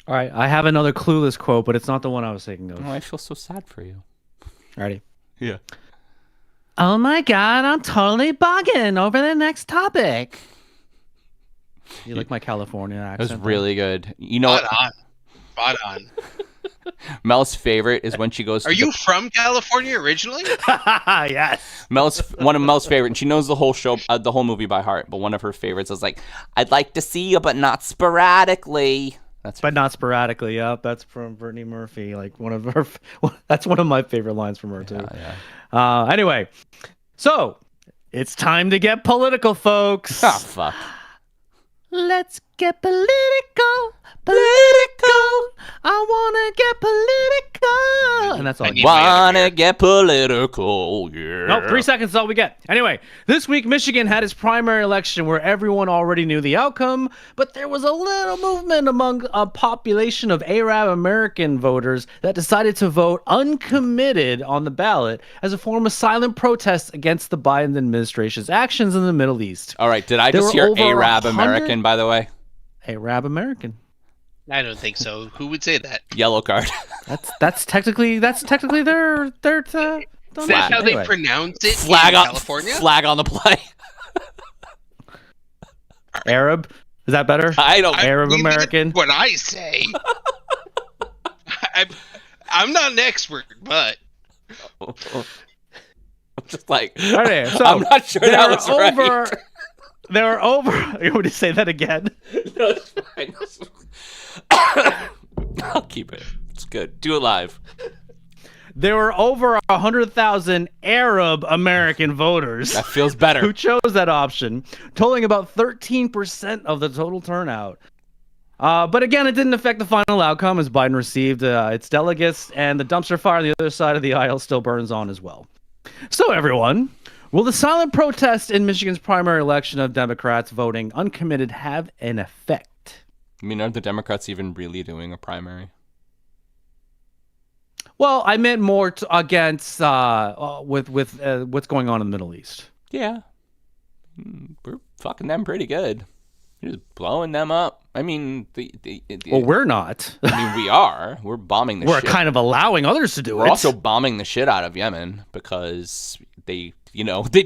A: All right, I have another clueless quote, but it's not the one I was thinking of.
B: Oh, I feel so sad for you.
A: Ready?
B: Yeah.
A: Oh my God, I'm totally bugging over the next topic. You like my California accent?
B: That was really good. You know,
C: Spot on.
B: Mel's favorite is when she goes.
C: Are you from California originally?
A: Yes.
B: One of Mel's favorite, and she knows the whole show, the whole movie by heart. But one of her favorites is like, "I'd like to see you, but not sporadically."
A: But not sporadically. Yep, that's from Brittany Murphy. Like one of her. That's one of my favorite lines from her too.
B: Yeah.
A: Anyway, so it's time to get political, folks.
B: Oh fuck.
A: Let's get political. I wanna get political. And that's all.
B: Wanna get political, yeah.
A: Nope, 3 seconds is all we get. Anyway, this week Michigan had its primary election where everyone already knew the outcome, but there was a little movement among a population of Arab American voters that decided to vote uncommitted on the ballot as a form of silent protest against the Biden administration's actions in the Middle East.
B: All right, did I just hear Arab American, by the way? Arab
A: American.
C: I don't think so. Who would say that?
B: Yellow card.
A: That's technically their
C: Is that how they pronounce it in California?
B: Flag on the play.
A: Arab? Is that better? Arab American.
C: What I say. I'm not an expert, but
B: I'm just like,
A: okay, so
B: I'm not sure that was right.
A: There are over. You want me to say that again?
B: No, it's fine. I'll keep it. It's good. Do it live.
A: There were over 100,000 Arab American voters.
B: That feels better.
A: Who chose that option, totaling about 13% of the total turnout. But again, it didn't affect the final outcome as Biden received its delegates, and the dumpster fire on the other side of the aisle still burns on as well. So, everyone, will the silent protest in Michigan's primary election of Democrats voting uncommitted have an effect?
B: I mean, are the Democrats even really doing a primary?
A: Well, I meant more against with what's going on in the Middle East.
B: Yeah, we're fucking them pretty good. You're just blowing them up. I mean,
A: well, we're not.
B: I mean, we are. We're bombing the shit.
A: We're kind of allowing others to do it.
B: We're also bombing the shit out of Yemen because they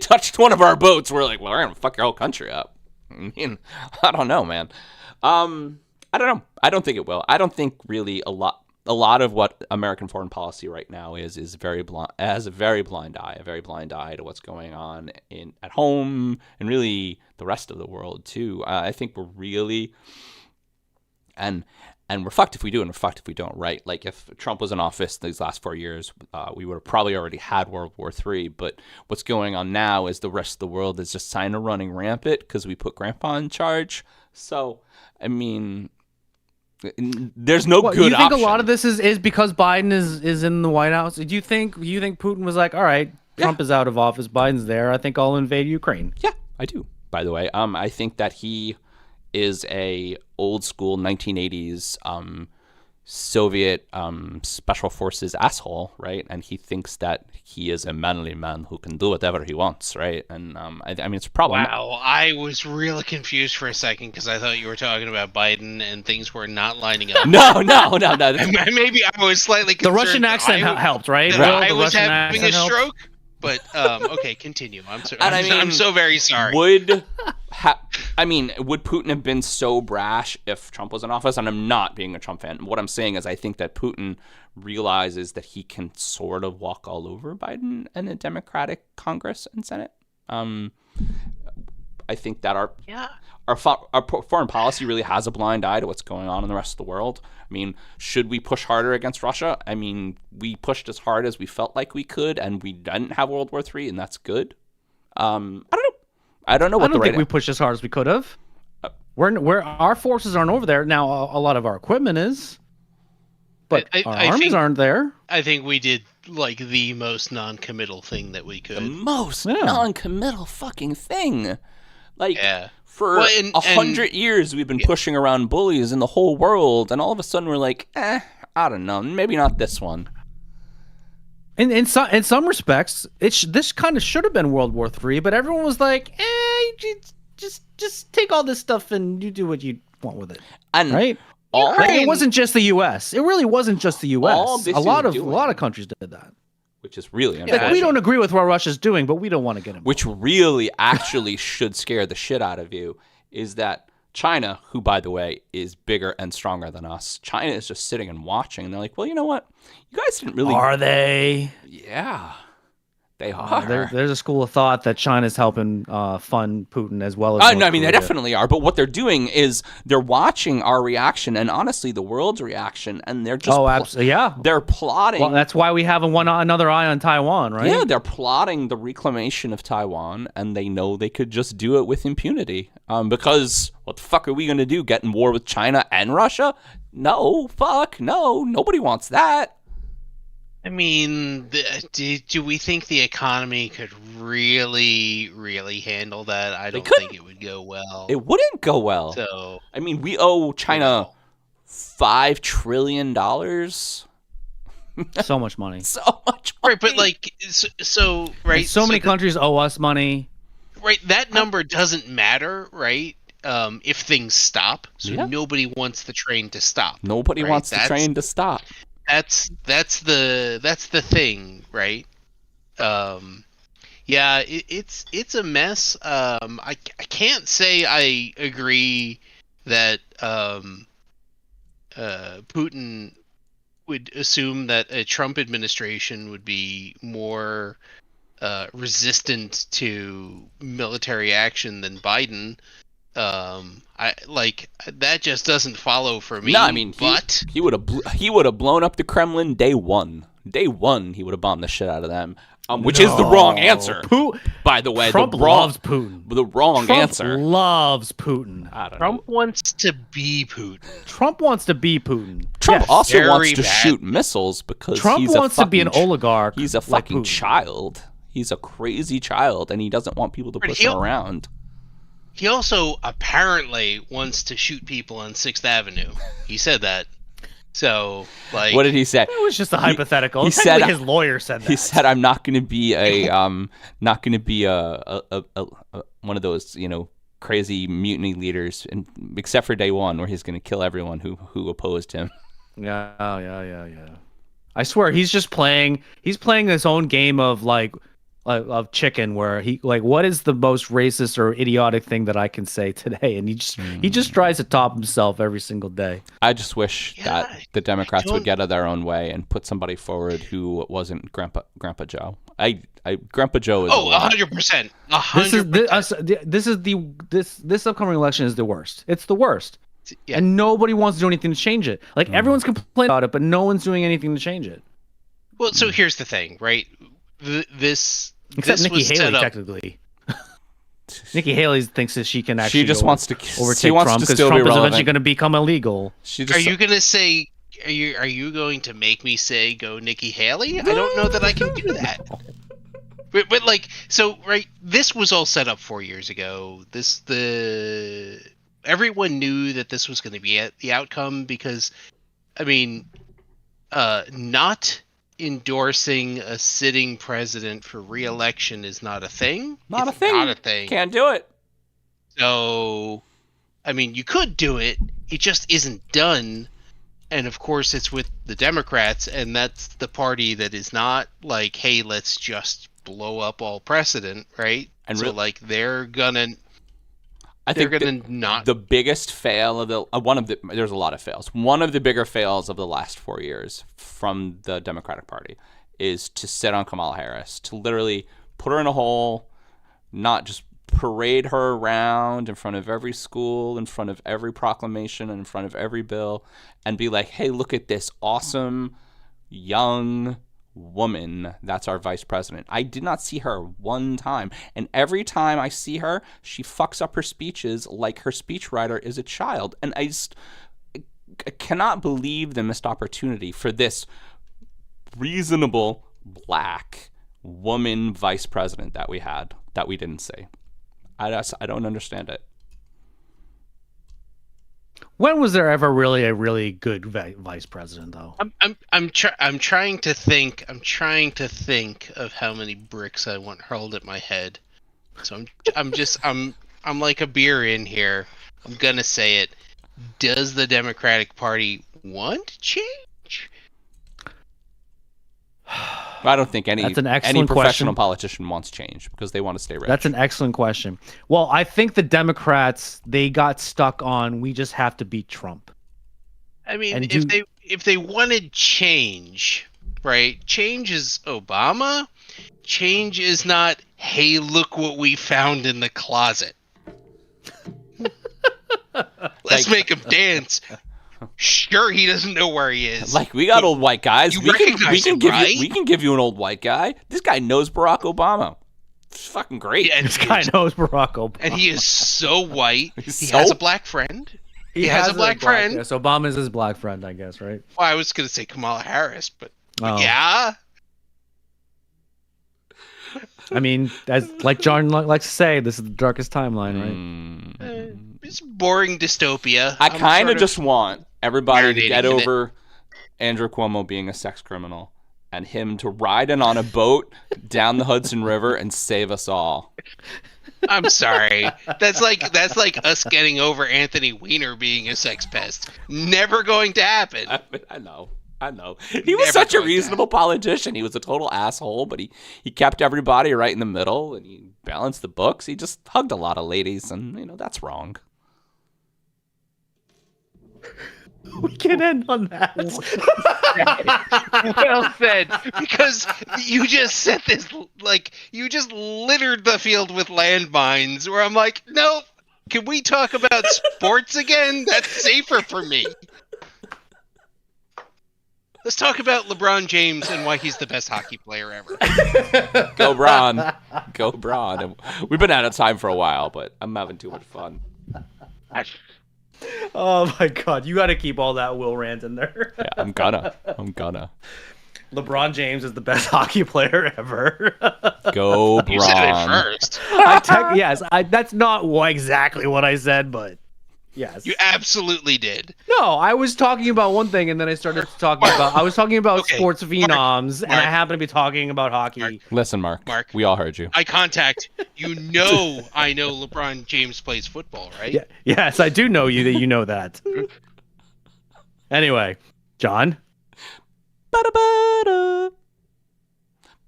B: touched one of our boats. We're like, well, we're gonna fuck your whole country up. I mean, I don't know, man. I don't know. I don't think it will. I don't think really a lot of what American foreign policy right now is very blind, has a very blind eye to what's going on at home and really the rest of the world too. I think we're really and we're fucked if we do and we're fucked if we don't, right? Like if Trump was in office these last 4 years, we would have probably already had World War III. But what's going on now is the rest of the world is just kind of running rampant because we put Grandpa in charge. So, I mean, there's no good option.
A: You think a lot of this is because Biden is in the White House? Do you think Putin was like, all right, Trump is out of office, Biden's there, I think I'll invade Ukraine?
B: Yeah, I do, by the way. I think that he is a old school 1980s Soviet special forces asshole, right? And he thinks that he is a manly man who can do whatever he wants, right? And I mean, it's a problem.
C: Wow, I was really confused for a second because I thought you were talking about Biden and things were not lining up.
B: No.
C: Maybe I was slightly concerned.
A: The Russian accent helped, right?
C: I was having a stroke. But okay, continue. I'm so very sorry.
B: Would Putin have been so brash if Trump was in office? And I'm not being a Trump fan. What I'm saying is I think that Putin realizes that he can sort of walk all over Biden and the Democratic Congress and Senate. I think that our foreign policy really has a blind eye to what's going on in the rest of the world. I mean, should we push harder against Russia? I mean, we pushed as hard as we felt like we could, and we didn't have World War III, and that's good. I don't know. I don't think
A: we pushed as hard as we could have. Our forces aren't over there now. A lot of our equipment is. but our armies aren't there.
C: I think we did like the most non-committal thing that we
B: The
C: could.
B: most non-committal fucking thing. Like,
C: Yeah.
B: for 100 years, we've been pushing around bullies in the whole world, and all of a sudden we're like, I don't know, maybe not this one.
A: In some respects, this kind of should have been World War III, but everyone was like, just take all this stuff and you do what you want with it,
B: And
A: right? It wasn't just the U.S. It really wasn't just the U.S. A lot of countries did that.
B: Which is really unfortunate.
A: Like, we don't agree with what Russia's doing, but we don't want to get involved.
B: Which really actually should scare the shit out of you is that China, who, by the way, is bigger and stronger than us, China is just sitting and watching, and they're like, well, you know what? You guys didn't really...
A: Are they?
B: Yeah. They are.
A: There's a school of thought that China's helping fund Putin as well as
B: No, I mean, they definitely are. But what they're doing is they're watching our reaction and, honestly, the world's reaction, and they're just...
A: absolutely, yeah.
B: They're plotting...
A: Well, that's why we have another eye on Taiwan, right?
B: Yeah, they're plotting the reclamation of Taiwan, and they know they could just do it with impunity. Because what the fuck are we going to do? Get in war with China and Russia? No, fuck, no. Nobody wants that.
C: I mean, do we think the economy could really, really handle that? I don't think it would go well.
B: It wouldn't go well.
C: So,
B: I mean, we owe China $5 trillion.
A: So much money.
B: So much money.
C: right, but like, so right.
A: And so many countries owe us money.
C: Right, that number doesn't matter, right? If things stop, so nobody wants the train to stop.
B: Nobody wants the train to stop.
C: That's the thing, right? Yeah, it's a mess. I can't say I agree that Putin would assume that a Trump administration would be more resistant to military action than Biden. That just doesn't follow for me.
B: No, I mean, he would have blown up the Kremlin day one. Day one, he would have bombed the shit out of them. Which is the wrong answer. By the way,
A: Trump loves Putin.
B: The wrong answer.
A: Trump loves Putin.
B: I don't know.
C: Trump wants to be Putin.
A: Trump wants to be Putin.
B: Trump also
C: Very
B: wants to
C: bad.
B: shoot missiles because
A: Trump wants to be an oligarch.
B: He's a
A: like
B: fucking
A: Putin.
B: child. He's a crazy child, and he doesn't want people to push him around.
C: He also apparently wants to shoot people on 6th Avenue. He said that. So, like,
B: What did he say?
A: It was just a hypothetical.
B: He
A: Technically,
B: said
A: his lawyer said that.
B: He said, "I'm not going to be one of those, crazy mutiny leaders, except for day one, where he's going to kill everyone who opposed him."
A: Yeah. I swear, he's just playing. He's playing his own game of of chicken, where he what is the most racist or idiotic thing that I can say today, and he just tries to top himself every single day.
B: I just wish that the Democrats would get out of their own way and put somebody forward who wasn't Grandpa Joe. Grandpa Joe is
C: 100%. 100%.
A: This upcoming election is the worst. It's the worst.
C: Yeah.
A: And nobody wants to do anything to change it. Everyone's complaining about it, but no one's doing anything to change it.
C: Well, so here's the thing, right?
A: Except Nikki
C: was set
A: Haley,
C: up.
A: technically. Nikki Haley thinks that she can actually.
B: She just wants to
A: overtake Trump because Trump is eventually going to become illegal.
C: Are you going to say? Are you going to make me say go Nikki Haley? I don't know that I can do that. But right. This was all set up 4 years ago. Everyone knew that this was going to be the outcome because, I mean, not endorsing a sitting president for re-election is not a thing.
B: Not a thing. Can't do it.
C: So, I mean, you could do it. It just isn't done. And of course, it's with the Democrats, and that's the party that is not like, hey, let's just blow up all precedent, right? And so, they're gonna.
B: I think the biggest fail of there's a lot of fails. One of the bigger fails of the last 4 years from the Democratic Party is to sit on Kamala Harris, to literally put her in a hole, not just parade her around in front of every school, in front of every proclamation, and in front of every bill, and be like, hey, look at this awesome young woman that's our vice president. I did not see her one time, and every time I see her, she fucks up her speeches like her speechwriter is a child. And cannot believe the missed opportunity for this reasonable black woman vice president that we had that we didn't see. I don't understand it.
A: When was there ever really a really good vice president, though?
C: I'm trying to think. I'm trying to think of how many bricks I want hurled at my head. So I'm like a beer in here. I'm gonna say it. Does the Democratic Party want change?
B: I don't think any
A: That's an excellent
B: any professional
A: question.
B: politician wants change because they want to stay rich.
A: That's an excellent question. Well, I think the Democrats, they got stuck on, we just have to beat Trump.
C: I mean,
A: And
C: if they wanted change, right? Change is Obama. Change is not, hey, look what we found in the closet. Let's make him dance. Sure, he doesn't know where he is.
B: Like, we got old white guys.
C: You
B: We
C: recognize
B: can
C: him,
B: give
C: right?
B: we can give you an old white guy. This guy knows Barack Obama. It's fucking great.
C: Yeah, and
A: This guy knows Barack Obama.
C: And he is so white.
B: He's
C: He
B: so-
C: has a black friend. He has a black friend.
A: Yes, Obama's his black friend, I guess, right?
C: Well, I was going to say Kamala Harris, but
A: Oh.
C: yeah.
A: I mean, as like John likes to say, this is the darkest timeline, right?
C: It's boring dystopia.
B: I
C: I'm
B: kind
C: sort
B: of just want everybody to
C: marinating
B: get
C: in it.
B: over Andrew Cuomo being a sex criminal and him to ride in on a boat down the Hudson River and save us all.
C: I'm sorry. That's like us getting over Anthony Weiner being a sex pest. Never going to happen.
B: I know. He was
C: Never
B: such a
C: going to
B: reasonable politician. He was a total asshole, but he kept everybody right in the middle and he balanced the books. He just hugged a lot of ladies, and that's wrong.
A: We can end on that.
C: Well said. Because you just said this, like, you just littered the field with landmines where I'm like, no, can we talk about sports again? That's safer for me. Let's talk about LeBron James and why he's the best hockey player ever.
B: Go Bron. Go Bron. We've been out of time for a while, but I'm having too much fun.
A: Oh my God, you got to keep all that Will rant in there.
B: Yeah, I'm gonna.
A: LeBron James is the best hockey player ever.
B: Go
C: You said it
B: Bron.
C: first.
A: Yes, that's not exactly what I said, but yes.
C: You absolutely did.
A: No, I was talking about one thing, and then I started talking about. I was talking about
C: Okay,
A: sports phenoms, and I
C: Mark.
A: happen to be talking about hockey.
B: Listen, Mark.
C: Mark.
B: We all heard you.
C: Eye contact. You know I know LeBron James plays football, right?
A: Yeah, yes, I do know you that you know that. Anyway, John.
B: Ba-da-ba-da.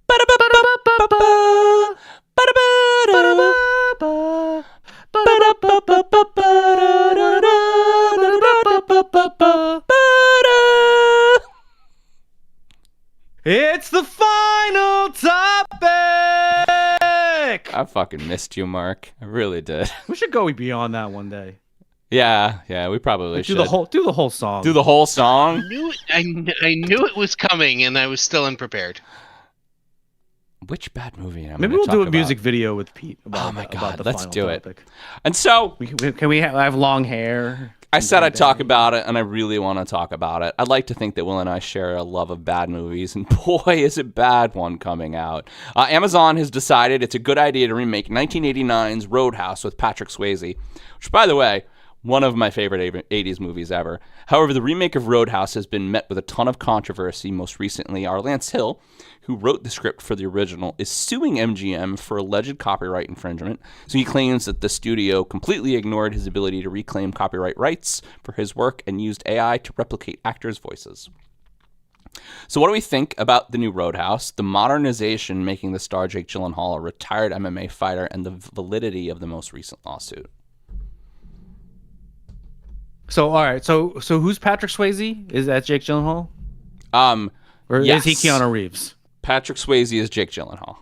B: Ba-da-ba-ba-ba-ba. Ba-da-ba-da.
A: It's the final topic.
B: I fucking missed you, Mark. I really did.
A: We should go beyond that one day.
B: Yeah, we probably
A: Do
B: should.
A: the whole song.
B: Do the whole song?
C: I knew it was coming, and I was still unprepared.
B: Which bad movie?
A: Maybe we'll do a music video with Pete. About,
B: Oh my
A: about
B: God,
A: the
B: let's
A: final
B: do it.
A: topic.
B: And so
A: Can we have long hair?
B: I said I'd talk about it, and I really want to talk about it. I'd like to think that Will and I share a love of bad movies, and boy, is it bad one coming out. Amazon has decided it's a good idea to remake 1989's Roadhouse with Patrick Swayze, which, by the way, one of my favorite 80s movies ever. However, the remake of Roadhouse has been met with a ton of controversy. Most recently, our Lance Hill, who wrote the script for the original, is suing MGM for alleged copyright infringement. So he claims that the studio completely ignored his ability to reclaim copyright rights for his work and used AI to replicate actors' voices. So what do we think about the new Roadhouse, the modernization making the star Jake Gyllenhaal a retired MMA fighter, and the validity of the most recent lawsuit?
A: So all right, so who's Patrick Swayze? Is that Jake Gyllenhaal, or
B: Yes.
A: is he Keanu Reeves?
B: Patrick Swayze is Jake Gyllenhaal.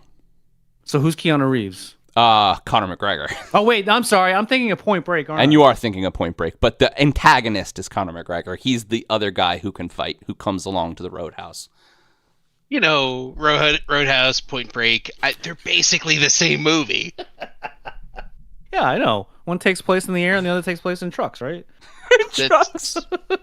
A: So who's Keanu Reeves?
B: Conor McGregor.
A: Oh wait, I'm sorry, I'm thinking of Point Break. Aren't
B: And
A: I?
B: you are thinking of Point Break, but the antagonist is Conor McGregor. He's the other guy who can fight, who comes along to the Roadhouse.
C: You know, Roadhouse, Point Break, they're basically the same movie.
A: Yeah, I know. One takes place in the air and the other takes place in trucks, right?
B: Trucks.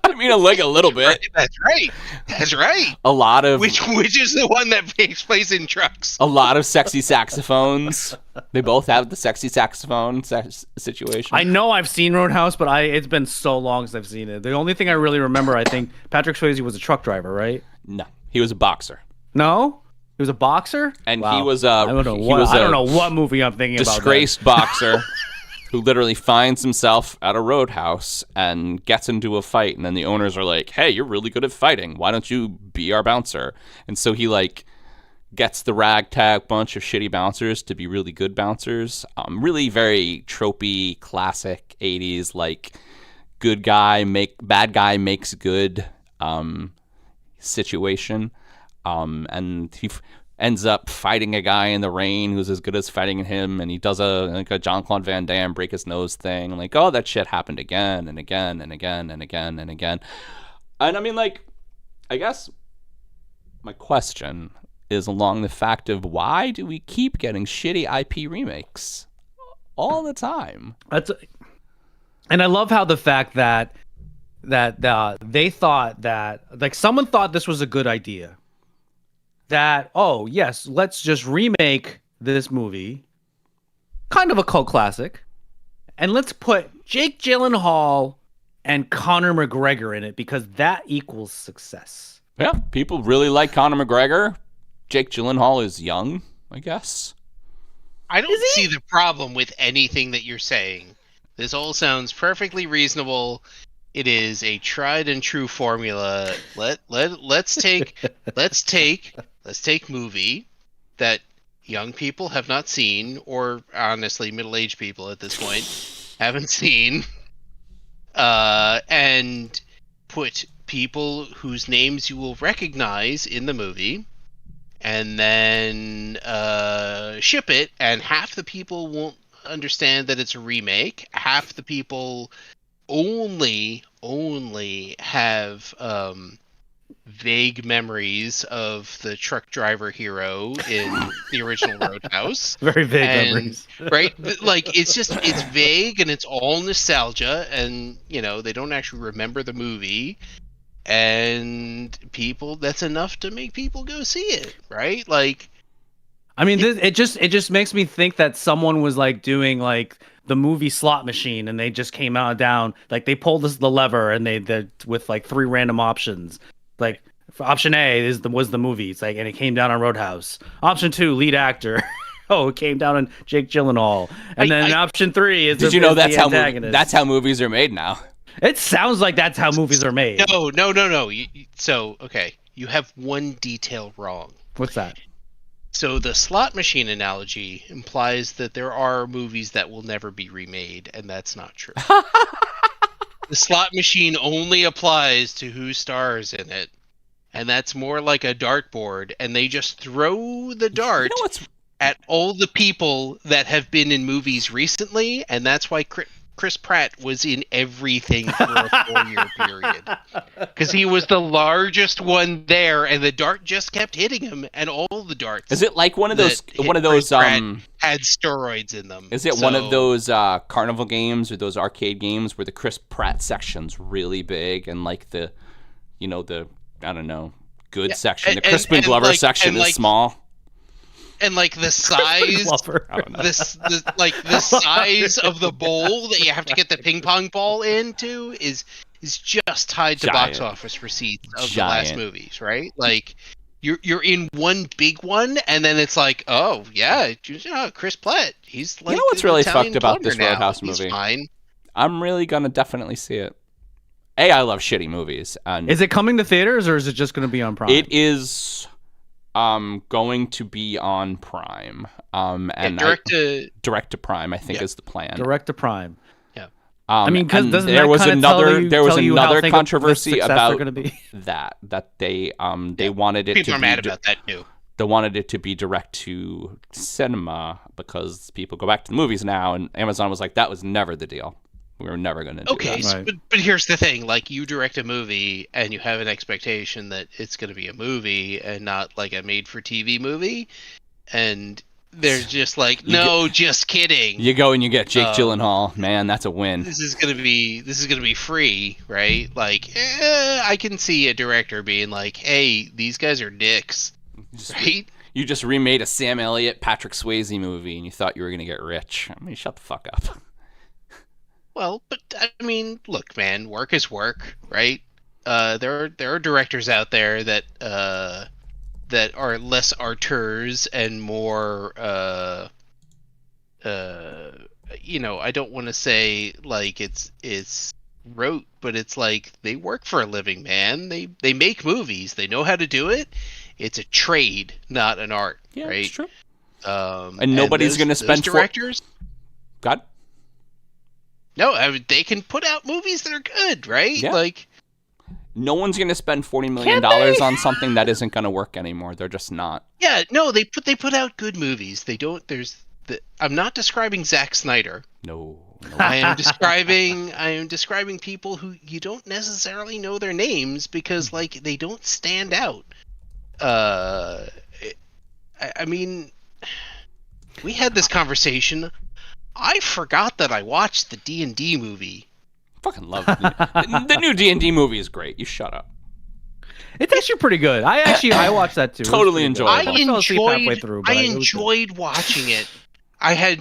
B: I mean, like a little bit.
C: That's right. That's right.
B: A lot of
C: Which is the one that takes place in trucks?
B: a lot of sexy saxophones. They both have the sexy saxophone situation.
A: I know I've seen Roadhouse, but it's been so long since I've seen it. The only thing I really remember, I think Patrick Swayze was a truck driver, right?
B: No, he was a boxer,
A: No, he was a boxer,
B: and
A: Wow.
B: he was
A: I don't know what movie I'm thinking
B: disgraced boxer who literally finds himself at a roadhouse and gets into a fight, and then the owners are like, "Hey, you're really good at fighting. Why don't you be our bouncer?" And so he like gets the ragtag bunch of shitty bouncers to be really good bouncers. Really very tropey, classic 80s, like bad guy makes good situation. And he ends up fighting a guy in the rain who's as good as fighting him, and he does a Jean-Claude Van Damme break his nose thing. Like, oh, that shit happened again and again and again and again and again. And I mean, like, I guess my question is along the fact of why do we keep getting shitty IP remakes all the time?
A: And I love how the fact that they thought that, like, someone thought this was a good idea. That, oh yes, let's just remake this movie, kind of a cult classic, and let's put Jake Gyllenhaal and Conor McGregor in it because that equals success.
B: Yeah, people really like Conor McGregor. Jake Gyllenhaal is young, I guess.
C: I don't see the problem with anything that you're saying. This all sounds perfectly reasonable. It is a tried and true formula. Let's take movie that young people have not seen, or honestly middle-aged people at this point haven't seen, and put people whose names you will recognize in the movie, and then ship it, and half the people won't understand that it's a remake. Half the people only have vague memories of the truck driver hero in the original Roadhouse.
A: Very vague memories.
C: Right? Like, it's vague and it's all nostalgia, and, you know, they don't actually remember the movie. And that's enough to make people go see it, right? Like,
A: I mean, it just makes me think that someone was like doing like the movie Slot Machine, and they just came out down, like they pulled the lever and they with like 3 random options. Like, option A was the movie, it's like, and it came down on Roadhouse. Option 2, lead actor. Oh, it came down on Jake Gyllenhaal. And then option 3 is
B: Did you know
A: that's
B: how movies are made now?
A: It sounds like that's how movies are made.
C: No. So, okay, you have one detail wrong.
A: What's that?
C: So the slot machine analogy implies that there are movies that will never be remade, and that's not true. The slot machine only applies to who stars in it, and that's more like a dartboard, and they just throw the dart at all the people that have been in movies recently, and that's why Chris Pratt was in everything for a 4-year period, because he was the largest one there, and the dart just kept hitting him, and all the darts.
B: Is it like one of those
C: Chris Pratt had steroids in them?
B: Is it one of those carnival games or those arcade games where the Chris Pratt section's really big and like the I don't know, good section, the Crispin Glover section is small?
C: And like the size, the size of the bowl that you have to get the ping pong ball into is just tied to box office receipts of the last movies, right? Like you're in one big one, and then it's like, oh yeah, Chris Pratt, he's like,
B: you know what's really fucked about this Roadhouse
C: movie?
B: He's fine. I'm really gonna definitely see it. I love shitty movies. And
A: is it coming to theaters or is it just going to be on Prime?
B: It is. Going to be on Prime. And direct to Prime, I think, is the plan.
A: Direct to Prime.
C: Yeah.
A: I mean, because
B: there was another controversy about that they wanted it
C: people
B: to
C: are mad about that too.
B: They wanted it to be direct to cinema because people go back to the movies now, and Amazon was like, that was never the deal. We were never going to do that.
C: Okay, but here's the thing. Like, you direct a movie and you have an expectation that it's going to be a movie and not like a made-for-TV movie. And they're just like, no, just kidding.
B: You go and you get Jake Gyllenhaal. Man, that's a win.
C: This is gonna be free, right? Like, I can see a director being like, hey, these guys are dicks, right?
B: You just remade a Sam Elliott, Patrick Swayze movie, and you thought you were gonna get rich. I mean, shut the fuck up.
C: Well, but I mean, look, man, work is work, right? There are directors out there that are less auteurs and more I don't want to say like it's rote, but it's like they work for a living, man. They make movies. They know how to do it. It's a trade, not an art,
B: Yeah,
C: right?
B: it's true.
C: And
B: nobody's going to spend
C: those directors.
B: God.
C: No, they can put out movies that are good, right?
B: Yeah.
C: Like,
B: no one's going to spend $40 million on something that isn't going to work anymore. They're just not.
C: yeah, no, they put out good movies. They don't. I'm not describing Zack Snyder.
B: No.
C: I am describing people who you don't necessarily know their names because like they don't stand out. I mean, we had this conversation. I forgot that I watched the D&D movie.
B: Fucking love it. The new D&D movie is great. You shut up.
A: It's actually pretty good. I watched that too.
B: Totally enjoyable.
C: I
A: fell asleep halfway through, but it was good.
C: enjoyed watching it. I had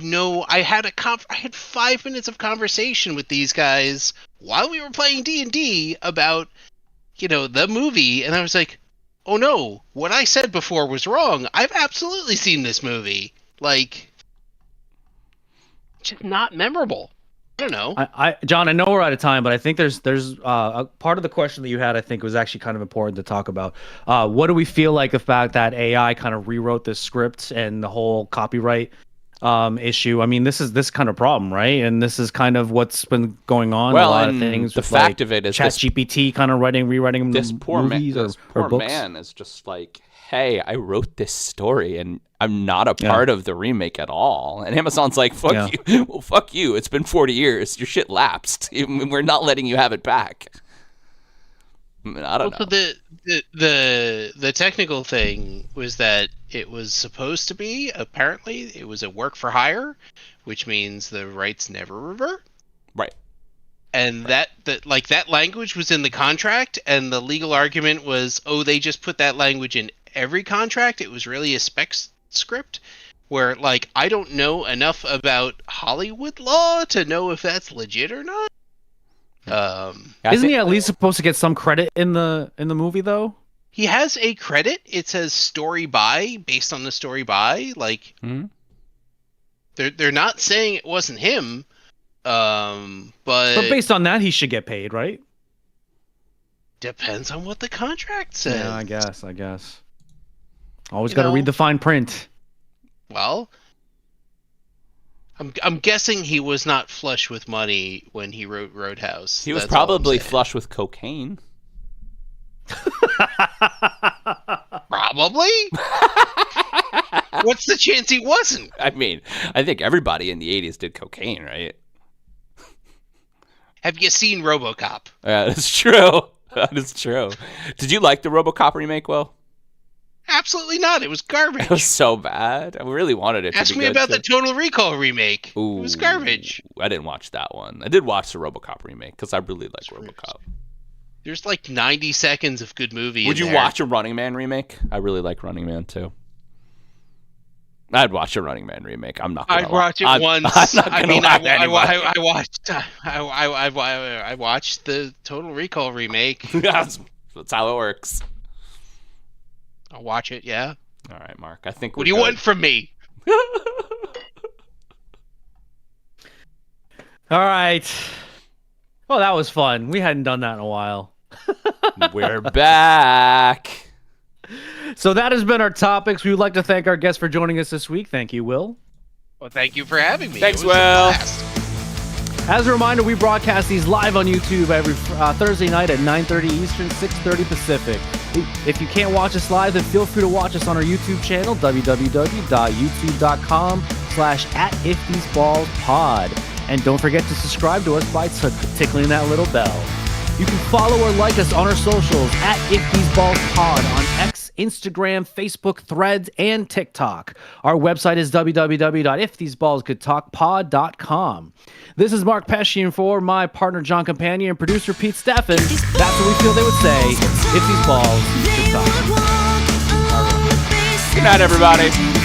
C: 5 minutes of conversation with these guys while we were playing D&D about, the movie, and I was like, oh no, what I said before was wrong. I've absolutely seen this movie. Like, just not memorable. I don't know.
A: John, I know we're out of time, but I think there's a part of the question that you had, I think was actually kind of important to talk about. What do we feel like the fact that AI kind of rewrote this script and the whole copyright issue? I mean, this is kind of problem, right? And this is kind of what's been going on.
B: Well,
A: a lot
B: and
A: of things.
B: the
A: with,
B: fact of it is
A: ChatGPT kind of rewriting
B: this poor
A: movies
B: man, this
A: or
B: poor
A: books.
B: man is just like, hey, I wrote this story and I'm not a part of the remake at all. And Amazon's like, fuck you. Well, fuck you. It's been 40 years. Your shit lapsed. We're not letting you have it back. I mean, I don't know.
C: So the technical thing was that it was supposed to be, apparently, it was a work for hire, which means the rights never revert.
B: Right.
C: And that language was in the contract, and the legal argument was, oh, they just put that language in every contract. It was really a spec script where, like, I don't know enough about Hollywood law to know if that's legit or not.
A: Isn't he at least supposed to get some credit in the movie though?
C: He has a credit. It says story by, based on the story by. Like, they're not saying it wasn't him. But
A: based on that, he should get paid, right?
C: Depends on what the contract says.
A: Yeah, I guess. Always got to read the fine print.
C: Well, I'm guessing he was not flush with money when he wrote Roadhouse.
B: He was probably flush with cocaine.
C: Probably. What's the chance he wasn't?
B: I mean, I think everybody in the 80s did cocaine, right?
C: Have you seen RoboCop?
B: Yeah, that's true. That is true. Did you like the RoboCop remake, Will?
C: Absolutely not. It was garbage.
B: It was so bad. I really wanted it to be good.
C: Ask me about the Total Recall remake.
B: Ooh,
C: it was garbage.
B: I didn't watch that one. I did watch the RoboCop remake because I really like RoboCop.
C: There's like 90 seconds of good movie.
B: Would you watch a Running Man remake? I really like Running Man too. I'd watch a Running Man remake. I'm not gonna
C: I'd watch it once. I watched the Total Recall remake.
B: That's how it works.
C: I'll watch it, yeah.
B: All right, Mark. I think.
C: What do you want from me?
A: All right. Well, that was fun. We hadn't done that in a while.
B: We're back.
A: So that has been our topics. We would like to thank our guests for joining us this week. Thank you, Will.
C: Well, thank you for having me.
B: Thanks,
C: It was a
B: Will.
C: blast.
A: As a reminder, we broadcast these live on YouTube every Thursday night at 9:30 Eastern, 6:30 Pacific. If you can't watch us live, then feel free to watch us on our YouTube channel, www.youtube.com/@iftheseballspod. And don't forget to subscribe to us by tickling that little bell. You can follow or like us on our socials @iftheseballspod on X X, Instagram, Facebook, Threads, and TikTok. Our website is www.iftheseballscouldtalkpod.com. This is Mark Pescian for my partner John Companion and producer Pete Steffen. That's what we feel they would say if these balls could talk.
B: Good night, everybody.